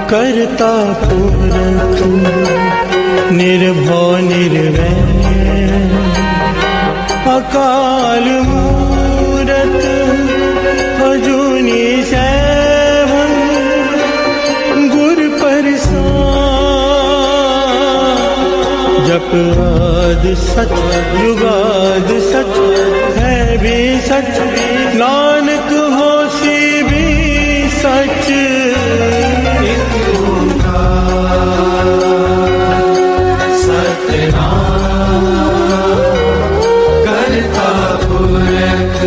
करता पुरख निर्भव निर्वैर अकाल मूरत अजूनी सैभं गुर प्रसाद। जप आदि सच जुगाद सच है भी सच, नानक होसी भी सच। करता पुरख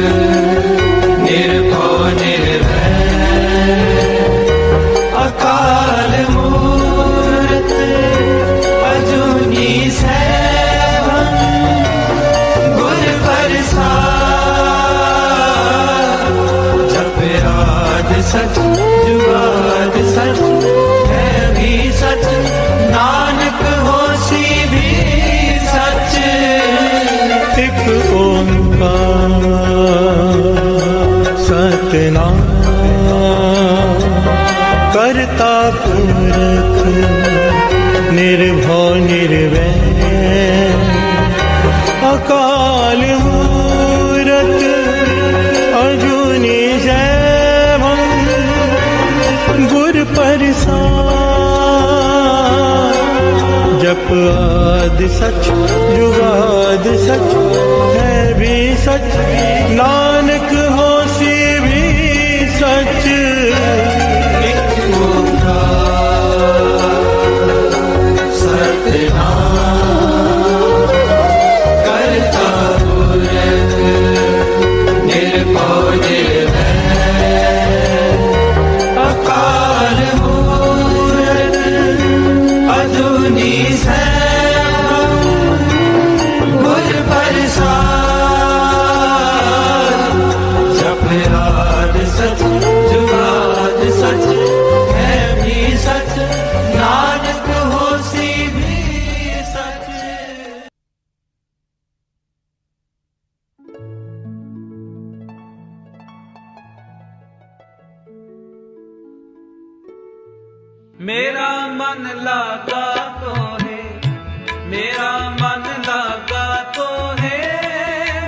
निर्भव निर्वैर अकाल मूरत अजूनी सैभं गुर प्रसाद। जप आदि सच जुगाद सच है भी सच, नानक होसी भी सच। एक ओंकार सतनाम करता पुरख निर्भव निर्वैर अकाल मूरत अजूनी सैभं गुर प्रसाद। जप आदि सच जुगाद सच है भी सच, नानक होसी भी सच। एक ओंकार सतनाम करता पुरख निर्भव निर्वैर अकाल मूरत अजूनी सैभं गुर प्रसाद। जप आदि सच जुगाद सच है भी सच, नानक होसी भी सच। मेरा मन लागा तो है, मेरा मन लागा तो है,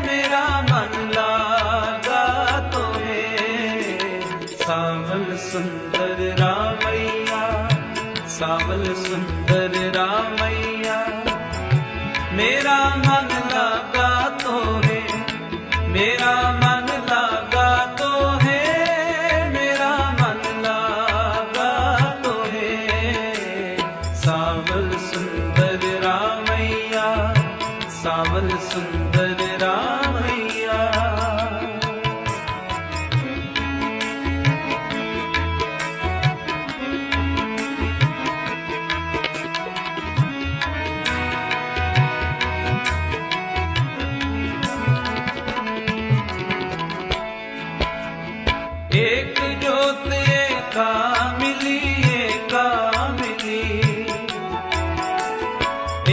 मेरा मन लागा तो है। सावल सुंदर रामैया, सावल सुंदर रामैया। मेरा मन लागा तो है, मेरा मन लागा तो है, मेरा मन लागा तो है। सावल सुंदर रामैया, सावल सुंदर रामैया। एक जोत एका मिली, एका मिली।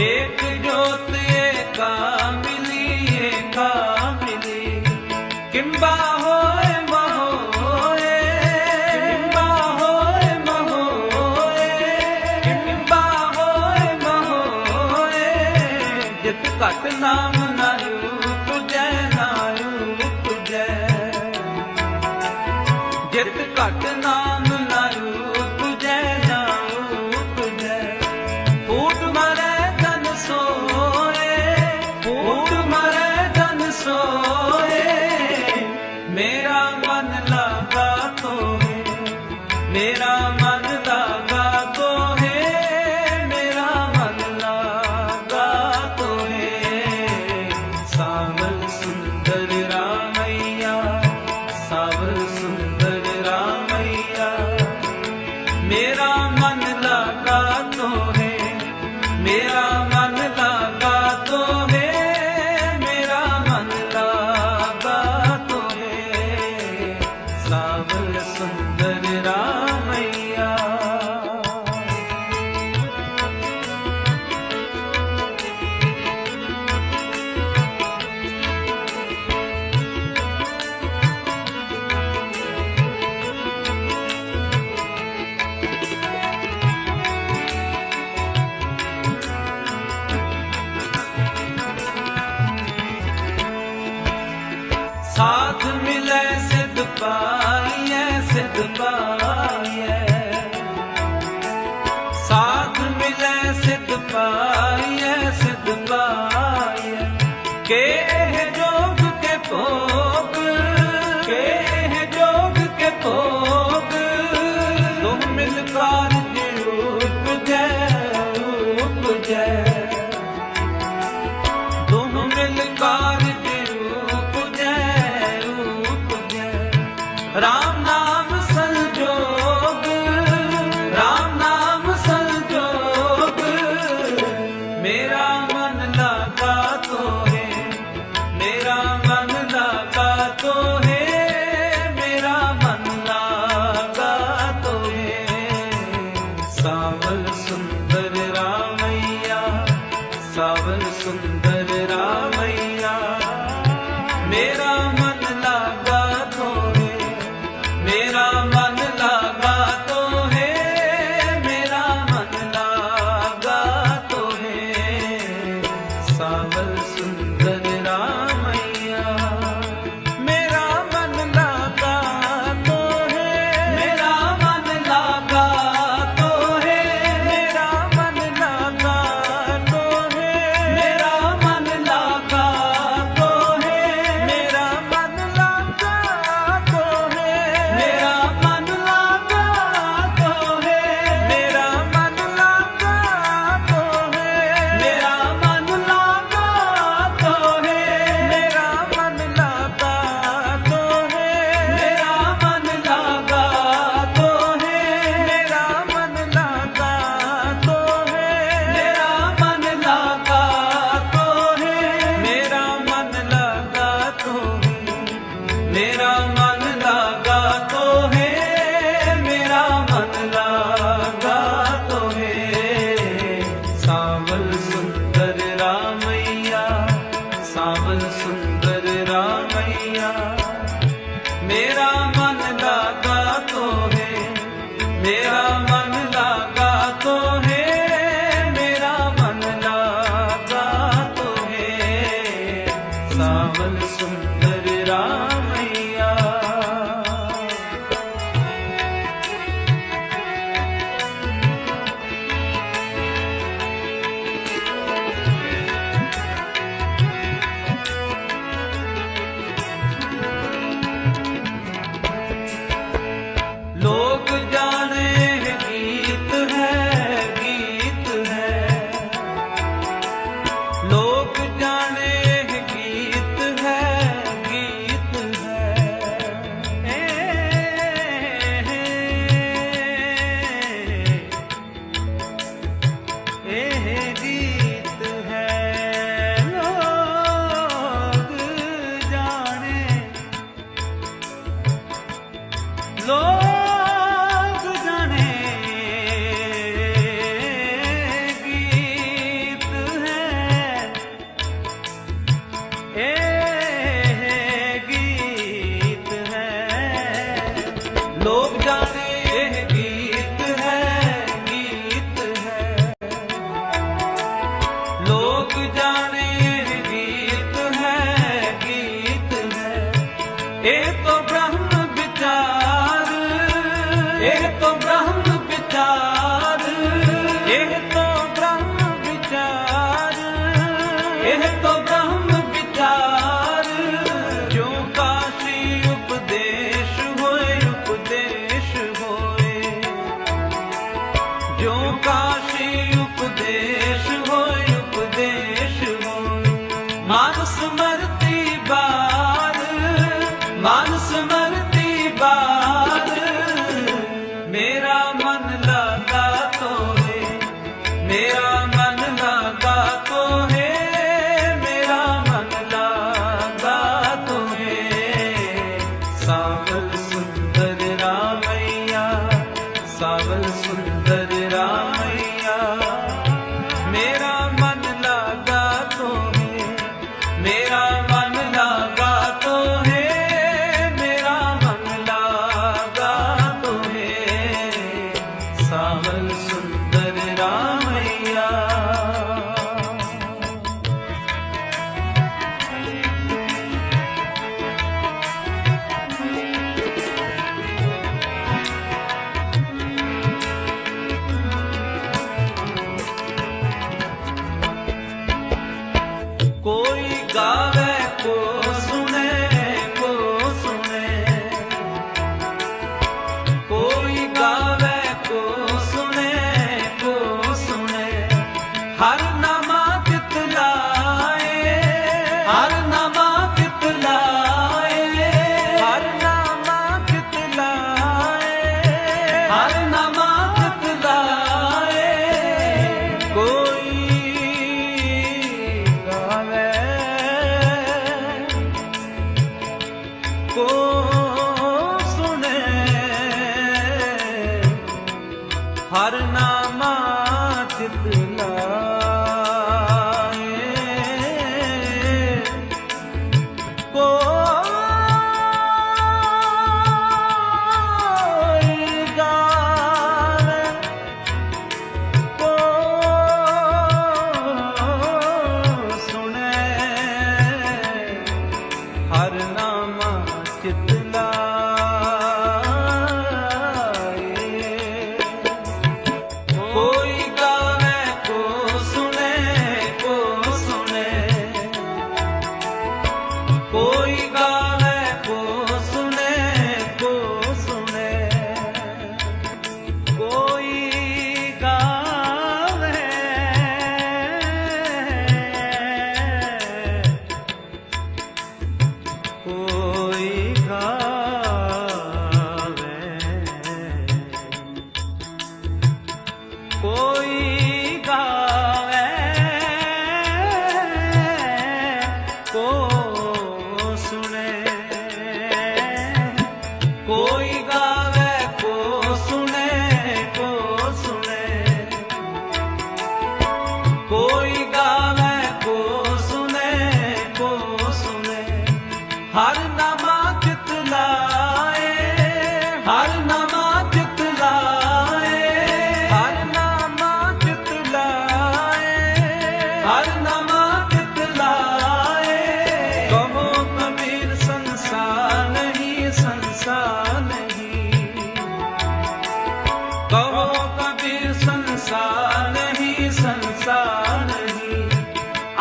एक जोत एका मिली, एका मिली। किंबा होए महोए, किंबा होए महोए, किंबा होए महोए। जित घट नाम नायू तुझे, नायू तुझे। जित घट नाम नायू तुझे, नायू तुझे। फूट मरे धन सोए, फूट मरे धन सोए। मेरा मन लागा तो है, मेरा मन लागा तो है, मेरा मन लागा तो है। सावल सुंदर रामैया, सावल सुंदर रामैया। साथ मिले सिद्ध पाइए, सिद्ध पाइए। साथ मिले सिद्ध पाइए, सिद्ध पाइए। के है जोग के भोग, के है जोग के भोग। तुम मिलकर उपजै, उपजै। तुम मिलकर उपजै, उपजै। राम नाम संजोग, राम नाम संजोग। मेरा मन लगा तो है, मेरा मन लगा तो है, मेरा मन लगा तो है। सावल सुंदर रामैया, सावल सुंदर रामैया। मेरा मन लगा तो है, मेरा मन लगा तो है, मेरा मन लगा तो है। सावल सुंदर रामैया। मेरा मन लगा तो है, मेरा मन लगा तो है, मेरा मन लगा तो है, मेरा मन लगा तो है, मेरा मन लगा तो है, मेरा मन लगा तो है, मेरा मन लगा तो है, मेरा मन लगा तो है, मेरा मन लगा तो है, मेरा मन लगा तो है, मेरा मन लगा तो है, मेरा मन लगा तो है, मेरा मन लगा तो है, मेरा मन लगा तो है, मेरा मन लगा तो है। सावल सुंदर रामैया, सावल सुंदर रामैया। मेरा मन लगा तो है, मेरा मन लगा तो है, मेरा मन लगा तो है। सावल सुंदर रामैया। लोग जाने गीत है, गीत है। लोग जाने गीत है, गीत है। गीत है। लोग जाने, लोग जाने गीत है, गीत है। लोग जाने गीत है, गीत है। लोग जाने गीत है, गीत है। ये तो ब्रह्म विचार, ये तो ब्रह्म विचार, ये तो ब्रह्म विचार, ये तो ब्रह्म विचार। जो काशी उपदेश होए, उपदेश होए। जो काशी उपदेश होए, उपदेश होए। मानस मरती बार, मानस मरती बार। मेरा मन लगा तो है, मेरा मन लगा तो है, कोई गावे को सुने, को सुने, कोई गावे को सुने, को सुने। हर नामा कितलाए, हर नामा कितलाए, हर नामा कितलाए, हर नामा कितलाए। कोई गावे को सुने, हर नामा चितलाए। कोई गावे को सुने, हर नामा चितलाए। कोई गावे को सुने, को सुने, कोई गावे को सुने, को सुने। कोई गावे कोई गावे कोई गावे को सुने, कोई गावे को सुने, को सुने, कोई गावे को सुने, को सुने। हर नामा चितलाए, हर नामा चितलाए, हर नामा चितलाए, हर नामा चितलाए। कहो कबीर संसार नहीं, संसार नहीं। कहो कबीर संसार नहीं, संसार नहीं।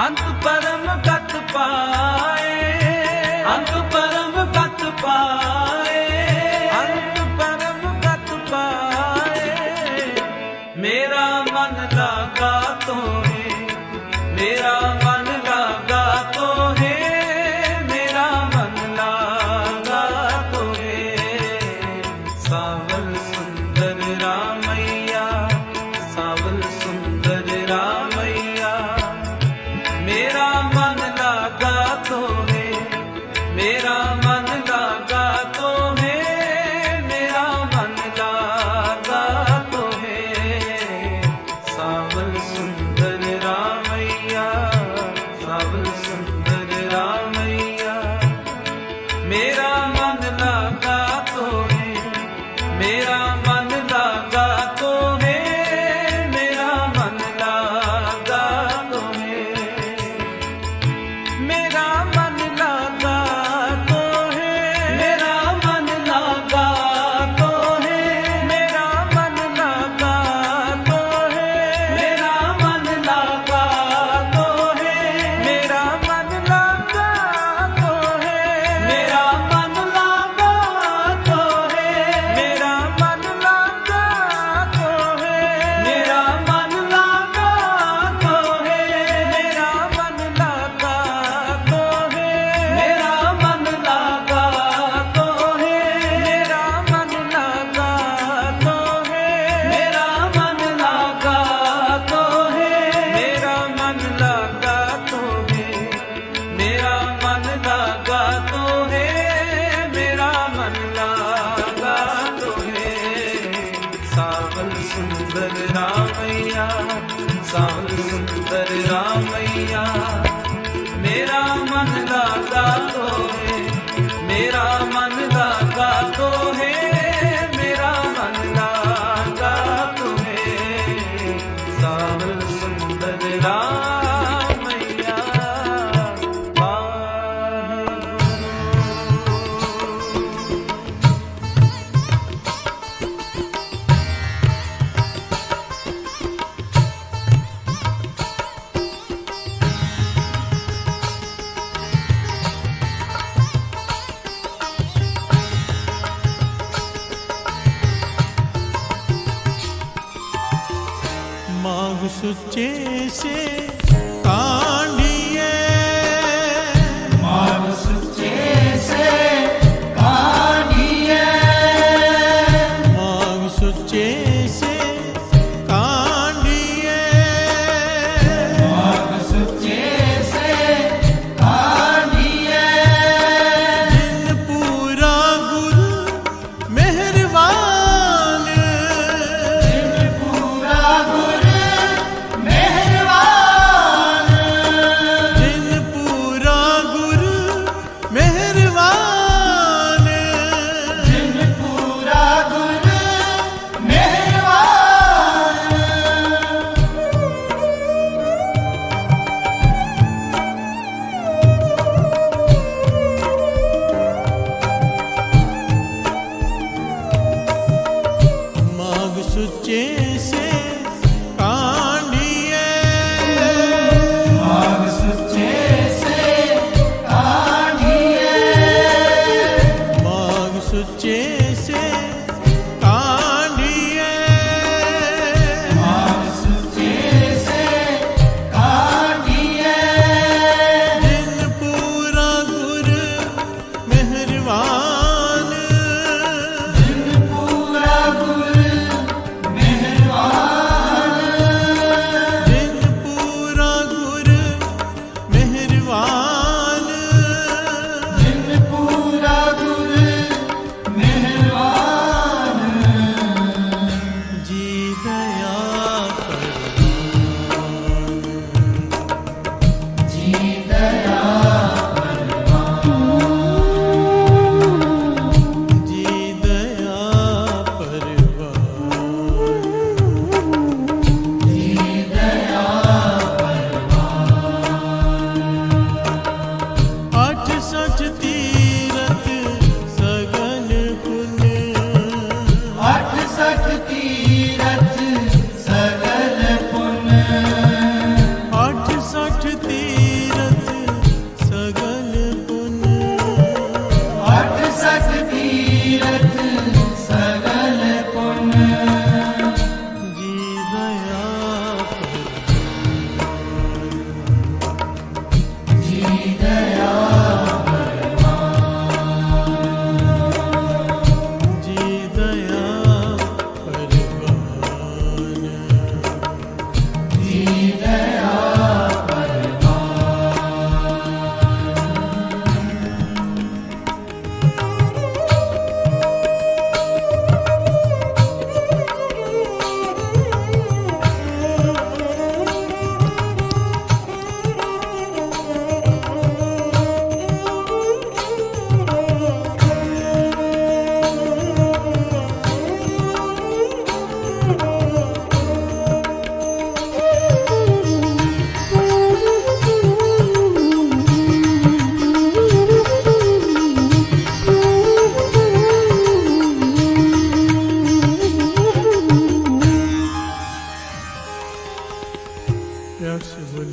अंत परम गत पाए, अंत परम गत पाए, अंत परम गत पाए। मेरा मन लगा तो है, मेरा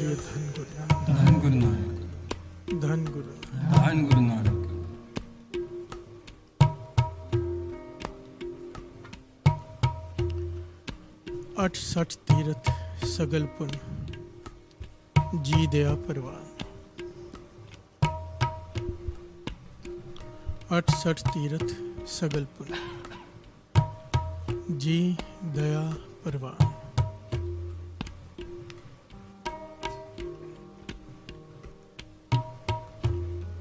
बोलिए धन गुरु नानक, धन गुरु नानक, धन गुरु नानक। धन गुरु नानक। 68 तीरथ सगल पुन, जी दया परवान। 68 तीरथ सगल पुन, जी दया परवान।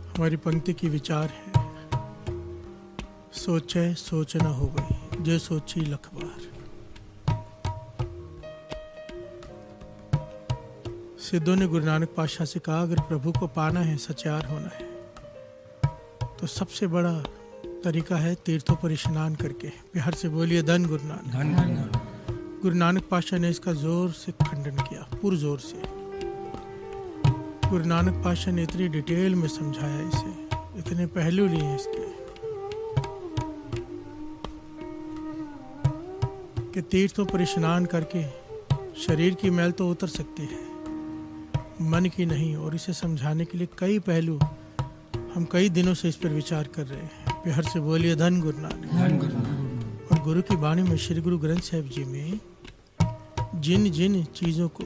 हमारी पंक्ति की विचार है, सोचे सोच न हो गई, जो सोची लख बार। सिद्धों ने गुरु नानक पातशाह से कहा, अगर प्रभु को पाना है, सचार होना है, तो सबसे बड़ा तरीका है तीर्थों पर स्नान करके। बिहार से बोलिए धन गुरु नानक, धन गुरु नानक। गुरु नानक पातशाह ने इसका जोर से खंडन किया, पुरजोर से। गुरु नानक पातशाह ने इतनी डिटेल में समझाया इसे, इतने पहलू लिए इसके, कि तीर्थों पर स्नान करके शरीर की मैल तो उतर सकती है, मन की नहीं। और इसे समझाने के लिए कई पहलू हम कई दिनों से इस पर विचार कर रहे हैं। बिहार से बोलिए धन गुरु नानक, धन गुरु नानक। और गुरु की वाणी में श्री गुरु ग्रंथ साहिब जी में जिन जिन चीज़ों को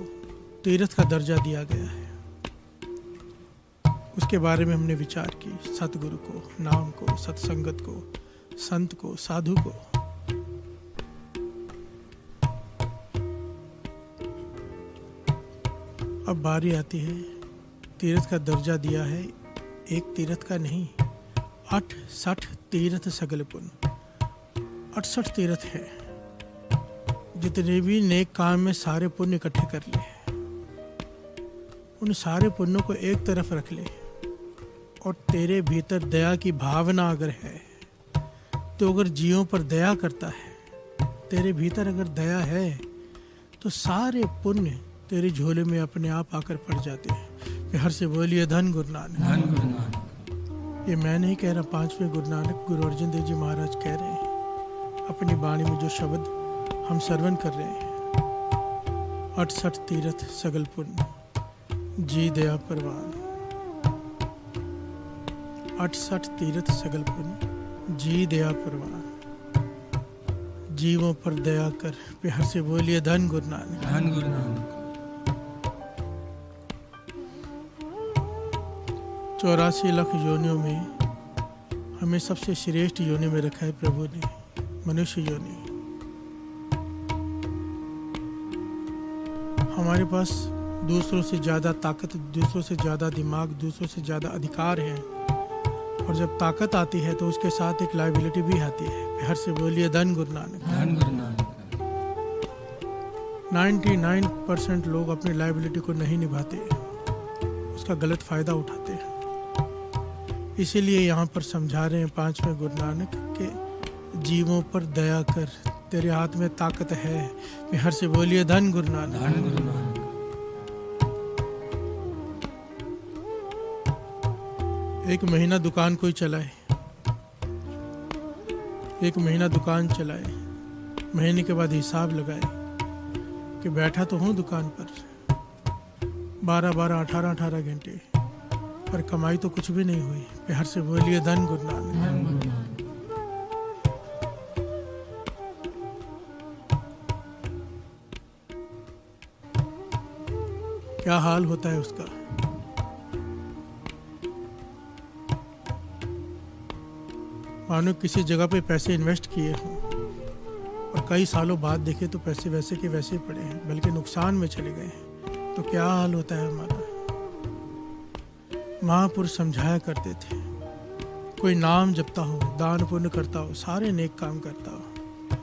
तीर्थ का दर्जा दिया गया है, उसके बारे में हमने विचार की। सतगुरु को, नाम को, सत्संगत को, संत को, साधु को। अब बारी आती है, तीर्थ का दर्जा दिया है, एक तीर्थ का नहीं, 68 तीर्थ सगल पुन। 68 तीर्थ है, जितने भी नेक काम में सारे पुण्य इकट्ठे कर ले, उन सारे पुण्यों को एक तरफ रख ले, और तेरे भीतर दया की भावना अगर है, तो अगर जीवों पर दया करता है, तेरे भीतर अगर दया है, तो सारे पुण्य तेरे झोले में अपने आप आकर पड़ जाते हैं। हर से बोलिए धन गुरु नानक, धन गुरु नानक। ये मैं नहीं कह रहा, 5वें गुरु नानक गुरु अर्जन देव जी महाराज कह रहे हैं अपनी वाणी में, जो शब्द हम श्रवण कर रहे हैं। 68 तीर्थ सगल पुण्य, जी दया परवान। 68 तीर्थ सगल पुण्य, जी दया परवान। जीवों पर दया कर। प्यार से बोलिए धन गुरु नानक, धन गुरु नानक। 84 लाख योनियों में हमें सबसे श्रेष्ठ योनि में रखा है प्रभु ने, मनुष्य योनि। हमारे पास दूसरों से ज़्यादा ताकत, दूसरों से ज़्यादा दिमाग, दूसरों से ज़्यादा अधिकार है, और जब ताकत आती है तो उसके साथ एक लायबिलिटी भी आती है। हर से बोलिए धन गुरु नानक, धन गुरु नानक। 99% लोग अपनी लायबिलिटी को नहीं निभाते, उसका गलत फ़ायदा उठाते हैं। इसीलिए यहाँ पर समझा रहे हैं 5वें गुरु नानक के, जीवों पर दया कर, तेरे हाथ में ताकत है। हर से बोलिए धन गुरु नानक, धन गुरु नानक। एक महीना दुकान कोई चलाए, एक महीना दुकान चलाए, महीने के बाद हिसाब लगाए कि बैठा तो हूँ दुकान पर 12-12, 18-18 घंटे, पर कमाई तो कुछ भी नहीं हुई। प्यार से बोलिए धन गुरु नानक, धन गुरु नानक। क्या हाल होता है उसका। मानो किसी जगह पे पैसे इन्वेस्ट किए हों और कई सालों बाद देखे तो पैसे वैसे के वैसे पड़े हैं, बल्कि नुकसान में चले गए हैं, तो क्या हाल होता है हमारा। महापुरुष समझाया करते थे, कोई नाम जपता हो, दान पुण्य करता हो, सारे नेक काम करता हो,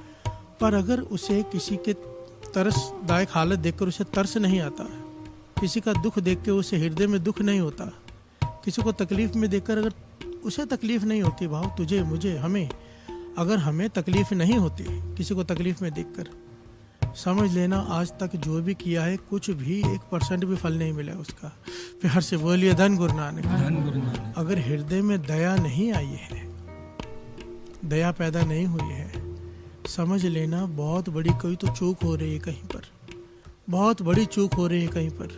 पर अगर उसे किसी के तरसदायक हालत देखकर उसे तरस नहीं आता, किसी का दुख देख के उसे हृदय में दुख नहीं होता, किसी को तकलीफ में देखकर अगर उसे तकलीफ नहीं होती, भाव तुझे, मुझे, हमें, अगर हमें तकलीफ नहीं होती किसी को तकलीफ में देखकर, समझ लेना आज तक जो भी किया है कुछ भी 1% भी फल नहीं मिला उसका। फिर हर से बोलिए धन गुरु नानक, धन गुरु नानक। अगर हृदय में दया नहीं आई है, दया पैदा नहीं हुई है, समझ लेना बहुत बड़ी कोई तो चूक हो रही है कहीं पर, बहुत बड़ी चूक हो रही है कहीं पर।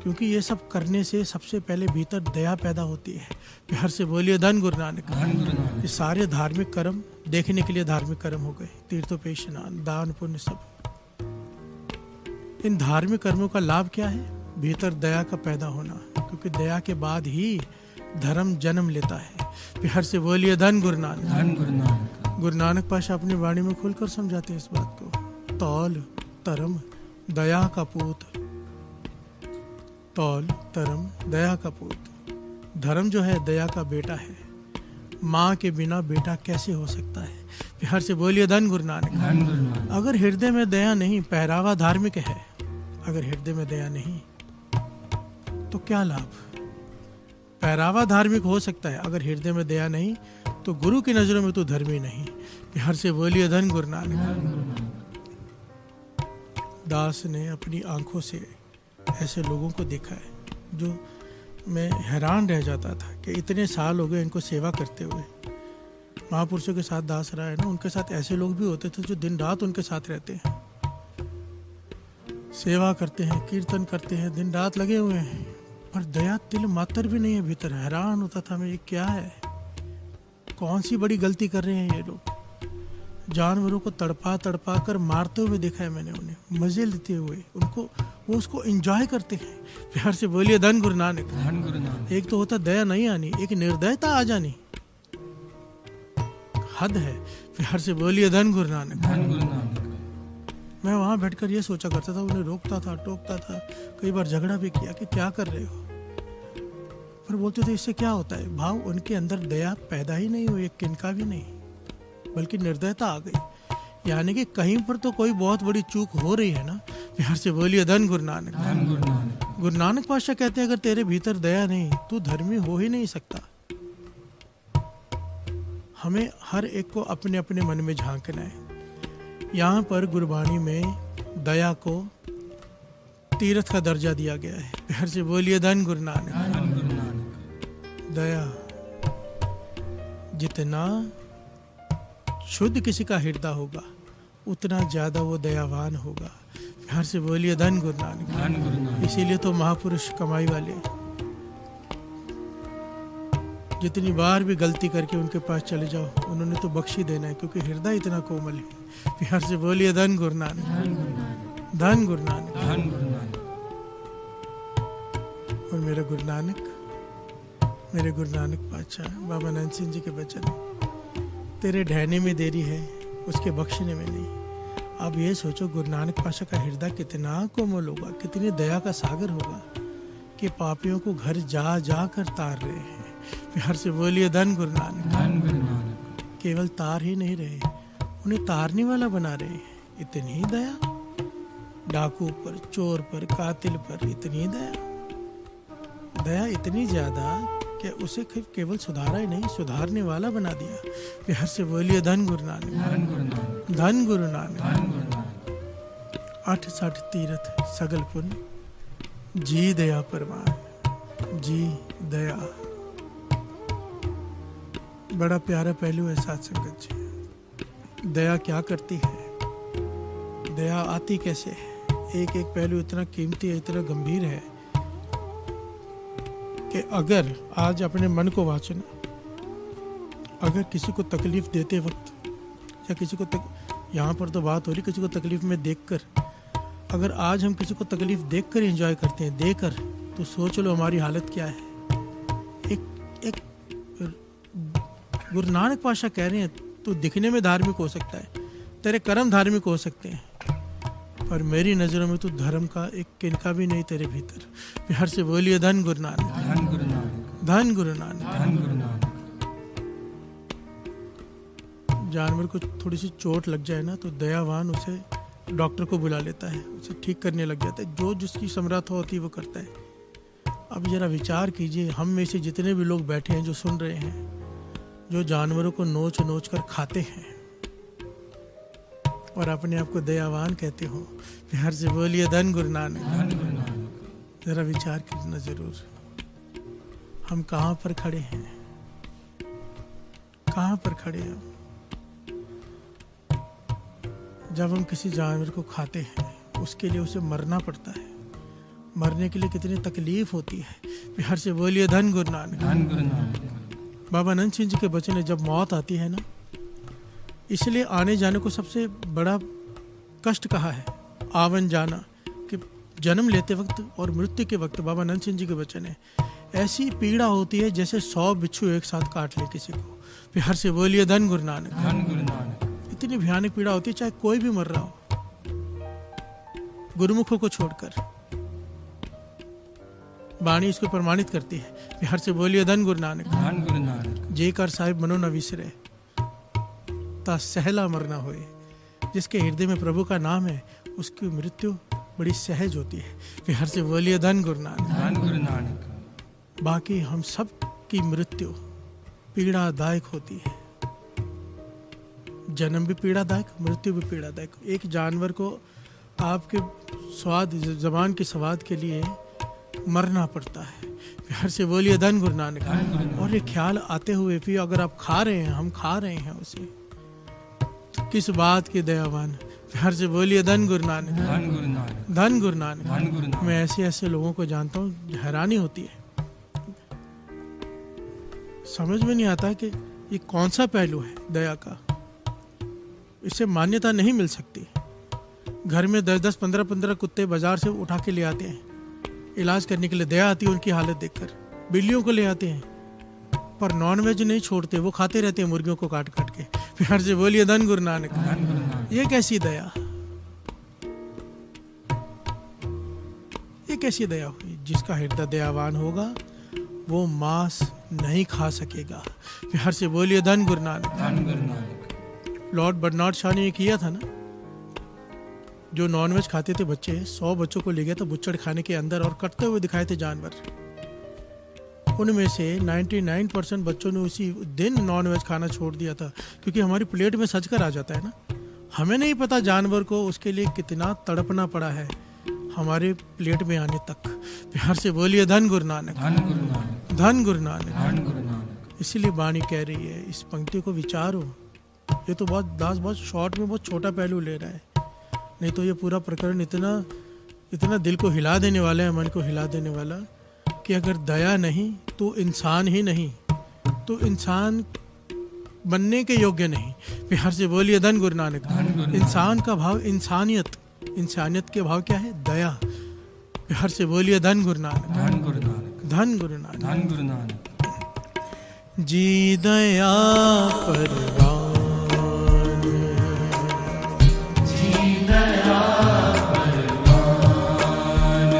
क्योंकि ये सब करने से सबसे पहले भीतर दया पैदा होती है। प्यार से बोलिए धन गुरु नानक। धन गुरु नानक। ये सारे धार्मिक कर्म देखने के लिए धार्मिक कर्म हो गए, तीर्थों पे स्नान, दान, पुण्य, सब। इन धार्मिक कर्मों का लाभ क्या है? भीतर दया का पैदा होना, क्योंकि दया के बाद ही धर्म जन्म लेता है। प्यार से बोलिए धन गुरु नानक। धन गुरु नानक। गुरु नानक पाशा अपनी वाणी में खुलकर समझाते हैं इस बात को। तौल धर्म दया का पूत, तौल धर्म दया का पूत। धर्म जो है दया का बेटा है। माँ के बिना बेटा कैसे हो सकता है? प्यार से बोलिए धन गुरु नानक। धन गुरु नानक। अगर हृदय में दया नहीं, पहरावा धार्मिक है, अगर हृदय में दया नहीं तो क्या लाभ? पहरावा धार्मिक हो सकता है, अगर हृदय में दया नहीं तो गुरु की नजरों में तो धर्मी नहीं। प्यार से बोलिए धन गुरु नानक। धन गुरु नानक। दास ने अपनी आंखों से ऐसे लोगों को देखा है जो मैं हैरान रह जाता था कि इतने साल हो गए इनको सेवा करते हुए। महापुरुषों के साथ दास रहा है ना, उनके साथ ऐसे लोग भी होते थे जो दिन रात उनके साथ रहते हैं, सेवा करते हैं, कीर्तन करते हैं, दिन रात लगे हुए हैं, पर दया तिल मात्र भी नहीं है भीतर। हैरान होता था मैं, ये क्या है? कौन सी बड़ी गलती कर रहे हैं ये लोग? जानवरों को तड़पा तड़पा कर मारते हुए देखा है मैंने उन्हें, मजे लेते हुए, उनको वो उसको एंजॉय करते हैं। प्यार से बोलिए धन गुरु नानक। धन गुरु नानक। एक तो होता दया नहीं आनी, एक निर्दयता आ जानी, हद है। प्यार से बोलिए धन गुरु नानक। धन गुरु नानक। मैं वहां बैठकर ये सोचा करता था, उन्हें रोकता था, टोकता था, कई बार झगड़ा भी किया कि क्या कर रहे हो, पर बोलते थे इससे क्या होता है? भाव उनके अंदर दया पैदा ही नहीं हुई, एक किनका भी नहीं, बल्कि निर्दयता आ गई। यानी कि कहीं पर तो कोई बहुत बड़ी चूक हो रही है ना। प्यार से बोलिए धन गुरु नानक। धन गुरु नानक। गुरु नानक पातशाह कहते हैं अगर तेरे भीतर दया नहीं तू धर्मी हो ही नहीं सकता। हमें हर एक को अपने अपने मन में झांकना है। यहाँ पर गुरबाणी में दया को तीर्थ का दर्जा दिया गया है। प्यार से बोलिए धन गुरु नानक। धन गुरु नानक। दया, जितना शुद्ध किसी का हृदय होगा उतना ज्यादा वो दयावान होगा। प्यार से बोलिए धन गुरु नानक। धन गुरु नानक। इसीलिए तो महापुरुष कमाई वाले जितनी बार भी गलती करके उनके पास चले जाओ उन्होंने तो बख्शी देना है, क्योंकि हृदय इतना कोमल है। प्यार से बोलिए धन गुरु नानक। धन गुरु नानक। धन गुरु नानक। धन गुरु नानक। और मेरे गुरु नानक पातशाह बाबा नंद सिंह जी के वचन, तेरे ढहने में देरी है उसके बख्शने में नहीं। अब ये सोचो गुरु नानक पातशाह का हृदय कितना कोमल होगा, कितनी दया का सागर होगा कि पापियों को घर जा जा कर तार रहे हैं। प्यार से बोलिए धन गुरु नानक। धन गुरु नानक। केवल तार ही नहीं रहे, उन्हें तारने वाला बना रहे हैं। इतनी दया, डाकू पर, चोर पर, कातिल पर इतनी दया, दया इतनी ज्यादा कि उसे केवल सुधारा ही नहीं, सुधारने वाला बना दिया। प्यार से बोलिए धन गुरु नानक। धन गुरु नानक। धन गुरु नानक। धन गुरु नानक। 68 तीर्थ सगल पुण्य, जी दया परमान, जी दया। बड़ा प्यारा पहलू है साथ संगत जी। दया क्या करती है, दया आती कैसे है? एक एक पहलू इतना कीमती है, इतना गंभीर है कि अगर आज अपने मन को वाचना, अगर किसी को तकलीफ देते वक्त या किसी को यहाँ पर तो बात हो रही किसी को तकलीफ में देखकर, अगर आज हम किसी को तकलीफ देखकर एंजॉय करते हैं, देकर, तो सोच लो हमारी हालत क्या है। एक गुरु नानक पातशाह कह रहे हैं तू दिखने में धार्मिक हो सकता है, तेरे कर्म धार्मिक हो सकते हैं, पर मेरी नजरों में तो धर्म का एक किनका भी नहीं तेरे भीतर। प्यार से बोलिए धन गुरु नानक। धन गुरु नानक। धन गुरु नानक। धन गुरु नानक। जानवर को थोड़ी सी चोट लग जाए ना तो दयावान उसे डॉक्टर को बुला लेता है, उसे ठीक करने लग जाता है, जो जिसकी समर्थ होती है वो करता है। अब जरा विचार कीजिए, हम में से जितने भी लोग बैठे हैं जो सुन रहे हैं, जो जानवरों को नोच नोच कर खाते हैं और अपने आप को दयावान कहते हो, प्यार से बोलिए धन गुरु नानक। धन गुरु नानक। जरा विचार कीजिए जरूर, हम कहाँ पर खड़े हैं, कहाँ पर खड़े हैं। जब हम किसी जानवर को खाते हैं उसके लिए उसे मरना पड़ता है, मरने के लिए कितनी तकलीफ होती है। प्यार से बोलिए धन गुरु नानक। धन गुरु नानक। बाबा नंद सिंह जी के बचन है, जब मौत आती है ना, इसलिए आने जाने को सबसे बड़ा कष्ट कहा है, आवन जाना, कि जन्म लेते वक्त और मृत्यु के वक्त। बाबा नंद सिंह जी के वचन है, ऐसी पीड़ा होती है जैसे 100 बिच्छू एक साथ काट ले किसी को। प्यार से बोलिए धन गुरु नानक। धन गुरु नानक। इतनी भयानक पीड़ा होती है, चाहे कोई भी मर रहा हो, गुरुमुखों को छोड़कर। बाणी इसको प्रमाणित करती है। प्यार से बोलिए धन गुरु नानक। धन गुरु नानक। जेकर साहिब मनो न विसरे, ता सहला मरना होए। जिसके हृदय में प्रभु का नाम है, उसकी मृत्यु बड़ी सहज होती है। प्यार से बोलिए धन गुरु नानक। धन गुरु नानक। बाकी हम सब की मृत्यु पीड़ादायक होती है। जन्म भी पीड़ादायक, मृत्यु भी पीड़ादायक। एक जानवर को आपके स्वाद, जबान के स्वाद के लिए मरना पड़ता है। प्यार से बोलिए धन गुरु नानक। और ये ख्याल आते हुए भी अगर आप खा रहे हैं, हम खा रहे हैं उसे, तो किस बात के दयावान। प्यार से बोलिए धन गुरु नानक। धन गुरु नानक। धन गुरु नानक। धन गुरु नानक। मैं ऐसे ऐसे लोगों को जानता हूँ, हैरानी होती है, समझ में नहीं आता कि ये कौन सा पहलू है दया का। इसे मान्यता नहीं मिल सकती। घर में 10-10, 15-15 कुत्ते बाजार से उठा के ले आते हैं, इलाज करने के लिए दया आती है उनकी हालत देखकर। बिल्लियों को ले आते हैं, पर नॉनवेज नहीं छोड़ते, वो खाते रहते हैं मुर्गियों को काट काट के। प्यार से बोलिए धन गुरु नानक। धन गुरु नानक। ये कैसी दया, ये कैसी दया हुई। जिसका हृदय दयावान होगा वो मांस नहीं खा सकेगा। प्यार से बोलिए धन गुरु नानक। धन Guru Nanak. Lord Bernard Shaw ने ये किया था ना, जो नॉनवेज खाते थे बच्चे, 100 बच्चों को ले गया था बुच्चड़ खाने के अंदर और कटते हुए दिखाए थे जानवर। उनमें से 99% बच्चों ने उसी दिन नॉनवेज खाना छोड़ दिया था, क्योंकि हमारी प्लेट में सजकर आ जाता है ना। हमें नहीं पता जानवर को उसके लिए कितना तड़पना पड़ा है हमारे प्लेट में आने तक। प्यार से बोलिए धन गुरु नानक। धन गुरु नानक। धन गुरु नानक। धन गुरु नानक। इसीलिए वाणी कह रही है, इस पंक्ति को विचारो। ये तो बहुत शॉर्ट में बहुत छोटा पहलू ले रहा है, नहीं तो ये पूरा प्रकरण इतना दिल को हिला देने वाला है, मन को हिला देने वाला, कि अगर दया नहीं तो इंसान ही नहीं, तो इंसान बनने के योग्य नहीं। प्यार से बोलिए धन गुरु नानक। इंसान का भाव इंसानियत के भाव क्या है? दया। प्यार से बोलिए धन गुरु नानक। धन गुरु नानक। धन गुरु नानक। धन गुरु नानक। जी दया परवान, जी दया परवान,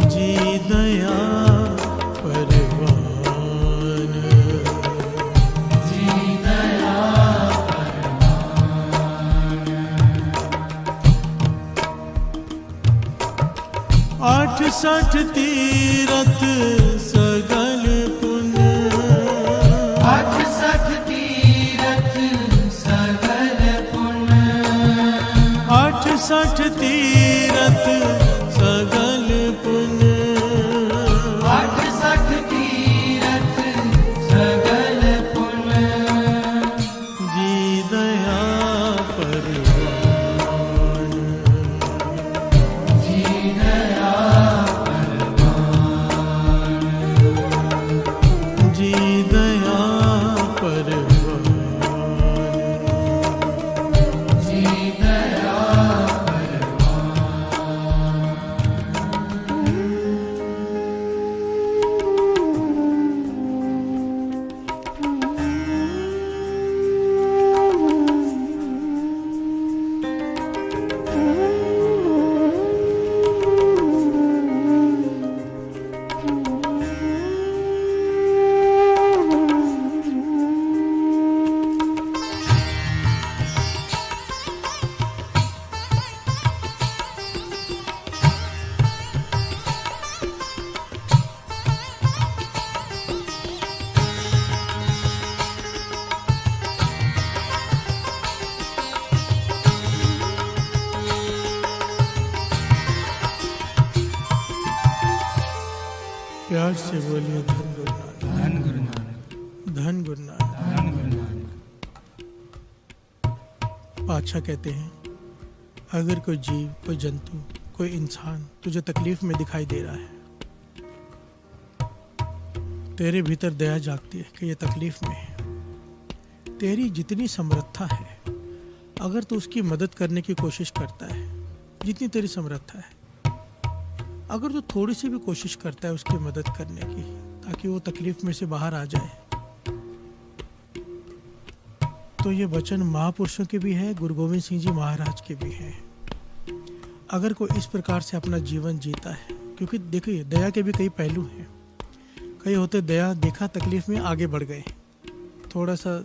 जी दया परवान, जी दया परवान। 68 तीरथ सगल पुण्य, 68 तीरथ सगल पुण्य, 68 तीरथ सगल पुण्य, 68 तीरथ सगल पुण्य, जी दया परवान, जी दया जी दया परवान, जी दया प्यार से बोलिए धन गुरु नानक। धन गुरु नानक। धन गुरु नानक। धन गुरु नानक। पातशाह कहते हैं, अगर कोई जीव, कोई जंतु, कोई इंसान तुझे तकलीफ में दिखाई दे रहा है, तेरे भीतर दया जागती है कि ये तकलीफ में है। तेरी जितनी समर्थता है, अगर तू उसकी मदद करने की कोशिश करता है, जितनी तेरी समर्थता है, अगर तू थोड़ी सी भी कोशिश करता है उसकी मदद करने की ताकि वो तकलीफ में से बाहर आ जाए, तो ये वचन महापुरुषों के भी है, गुरु गोविंद सिंह जी महाराज के भी हैं। अगर कोई इस प्रकार से अपना जीवन जीता है, क्योंकि देखिए दया के भी कई पहलू हैं। कई होते दया देखा तकलीफ में आगे बढ़ गए, थोड़ा सा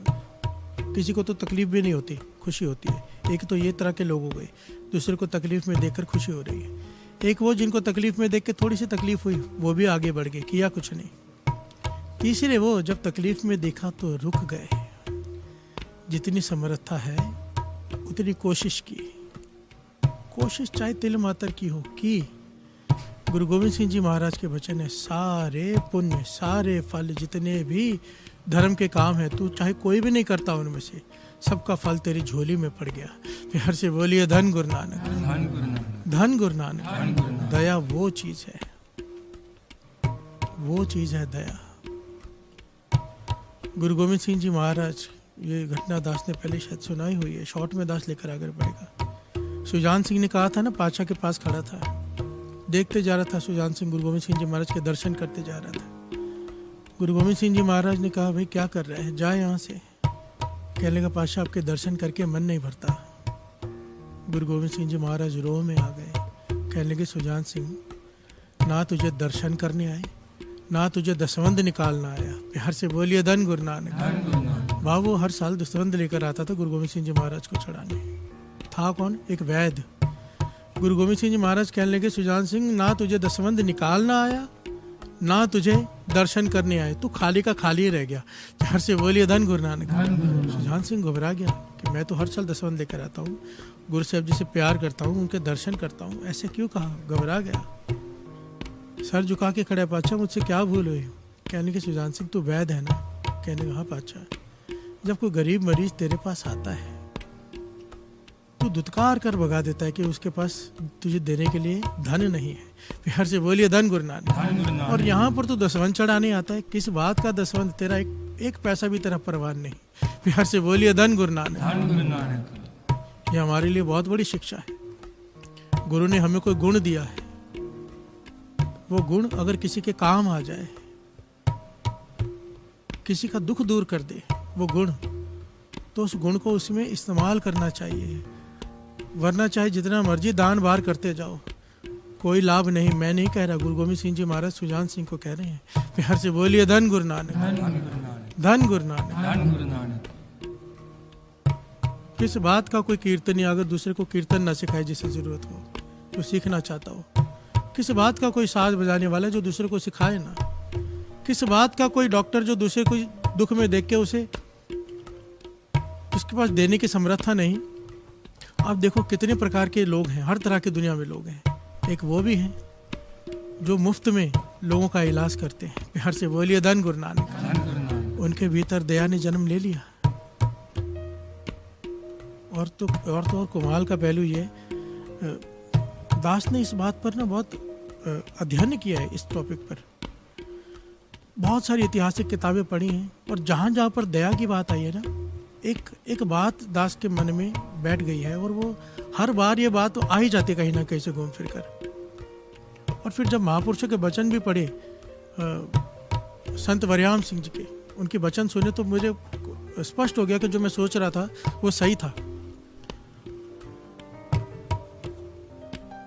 किसी को तो तकलीफ भी नहीं होती, खुशी होती है। एक तो ये तरह के लोग हो गए, दूसरे को तकलीफ में देखकर खुशी हो रही है। एक वो जिनको तकलीफ में देख के थोड़ी सी तकलीफ हुई, वो भी आगे बढ़ गए, किया कुछ नहीं। तीसरे वो जब तकलीफ में देखा तो रुक गए, जितनी समर्थता है उतनी कोशिश की, कोशिश चाहे तिल मात्र की हो की। गुरु गोविंद सिंह जी महाराज के वचन है, सारे पुण्य सारे फल जितने भी धर्म के काम है, तू चाहे कोई भी नहीं करता उनमें से, सबका फल तेरी झोली में पड़ गया। प्यार से बोलिए धन गुरु नानक, धन गुरु नानक, धन गुरु नानक। धन गुरु नानक। दया वो चीज है, वो चीज है दया। गुरु गोविंद सिंह जी महाराज, ये घटना दास ने पहले शायद सुनाई हुई है, शॉर्ट में दास लेकर आगे बढ़ेगा। सुजान सिंह ने कहा था ना, पातशाह के पास खड़ा था, देखते जा रहा था सुजान सिंह, गुरु गोविंद सिंह जी महाराज के दर्शन करते जा रहा था। गुरु गोविंद सिंह जी महाराज ने कहा, भाई क्या कर रहे हैं, जाए यहाँ से। कहने लगा, पातशाह आपके दर्शन करके मन नहीं भरता। गुरु गोविंद सिंह जी महाराज रोह में आ गए, कहने लगे, सुजान सिंह, ना तुझे दर्शन करने आए, ना तुझे दसवंध निकालना आया। प्यार से बोलिए धन गुरु नानक। धन गुरु नानक। बाबू हर साल दसवंध लेकर आता था गुरु गोविंद सिंह जी महाराज को चढ़ाने। था कौन? एक वैद्य। गुरु गोविंद सिंह जी महाराज कहने लगे, सुजान सिंह, ना तुझे दसवंध निकालना आया, ना तुझे दर्शन करने आए, तू खाली का खाली रह गया। प्यार से बोलिए धन गुरु नानक। सुजान सिंह घबरा गया कि मैं तो हर साल दसवंध लेकर आता हूँ, गुरु साहब जी से प्यार करता हूँ, उनके दर्शन करता हूँ, ऐसे क्यों कहा? घबरा गया, सर झुका के खड़ा, पातशाह मुझसे क्या भूल हुई? कहने के, सुजान सिंह तू वैद्य है ना? कहने का, हाँ पातशाह। जब कोई गरीब मरीज तेरे पास आता है तो दुत्कार कर भगा देता है कि उसके पास तुझे देने के लिए धन नहीं है। प्यार से बोलिए धन गुरु नानक। और यहाँ पर तो दसवंध चढ़ाने आता है, किस बात का दसवंध? तेरा एक पैसा भी तेरा परवाह नहीं। प्यार से बोलिए धन गुरु नानक। धन गुरु नानक। ये हमारे लिए बहुत बड़ी शिक्षा है। गुरु ने हमें कोई गुण दिया है, वो गुण अगर किसी के काम आ जाए, किसी का दुख दूर कर दे वो गुण, तो उस गुण को उसमें इस्तेमाल करना चाहिए। वरना चाहे जितना मर्जी दान बार करते जाओ, कोई लाभ नहीं। मैं नहीं कह रहा, गुरु गोविंद सिंह जी महाराज सुजान सिंह को कह रहे हैं। प्यार से बोलिए धन गुरु नानक। धन गुरु नानक। धन गुरु नानक। किस बात का कोई कीर्तन, अगर दूसरे को कीर्तन ना सिखाए जिसे जरूरत हो, तो सीखना चाहता हो। किस बात का कोई साज बजाने वाला जो दूसरे को सिखाए ना। किस बात का कोई डॉक्टर जो दूसरे को दुख में देख के उसे, उसके पास देने की समर्थता नहीं। आप देखो कितने प्रकार के लोग हैं, हर तरह की दुनिया में लोग हैं। एक वो भी हैं जो मुफ्त में लोगों का इलाज करते हैं। प्यार से बोलिए धन गुरु नानक। धन गुरु नानक। उनके भीतर दया ने जन्म ले लिया। और कमाल का पहलू ये, दास ने इस बात पर ना बहुत अध्ययन किया है, इस टॉपिक पर बहुत सारी ऐतिहासिक किताबें पढ़ी हैं, और जहाँ जहाँ पर दया की बात आई है ना, एक बात दास के मन में बैठ गई है, और वो हर बार ये बात आ ही जाती कहीं ना कहीं से घूम फिर कर। और फिर जब महापुरुषों के वचन भी पढ़े, संत वरयाम सिंह जी के, उनके वचन सुने, तो मुझे स्पष्ट हो गया कि जो मैं सोच रहा था वो सही था।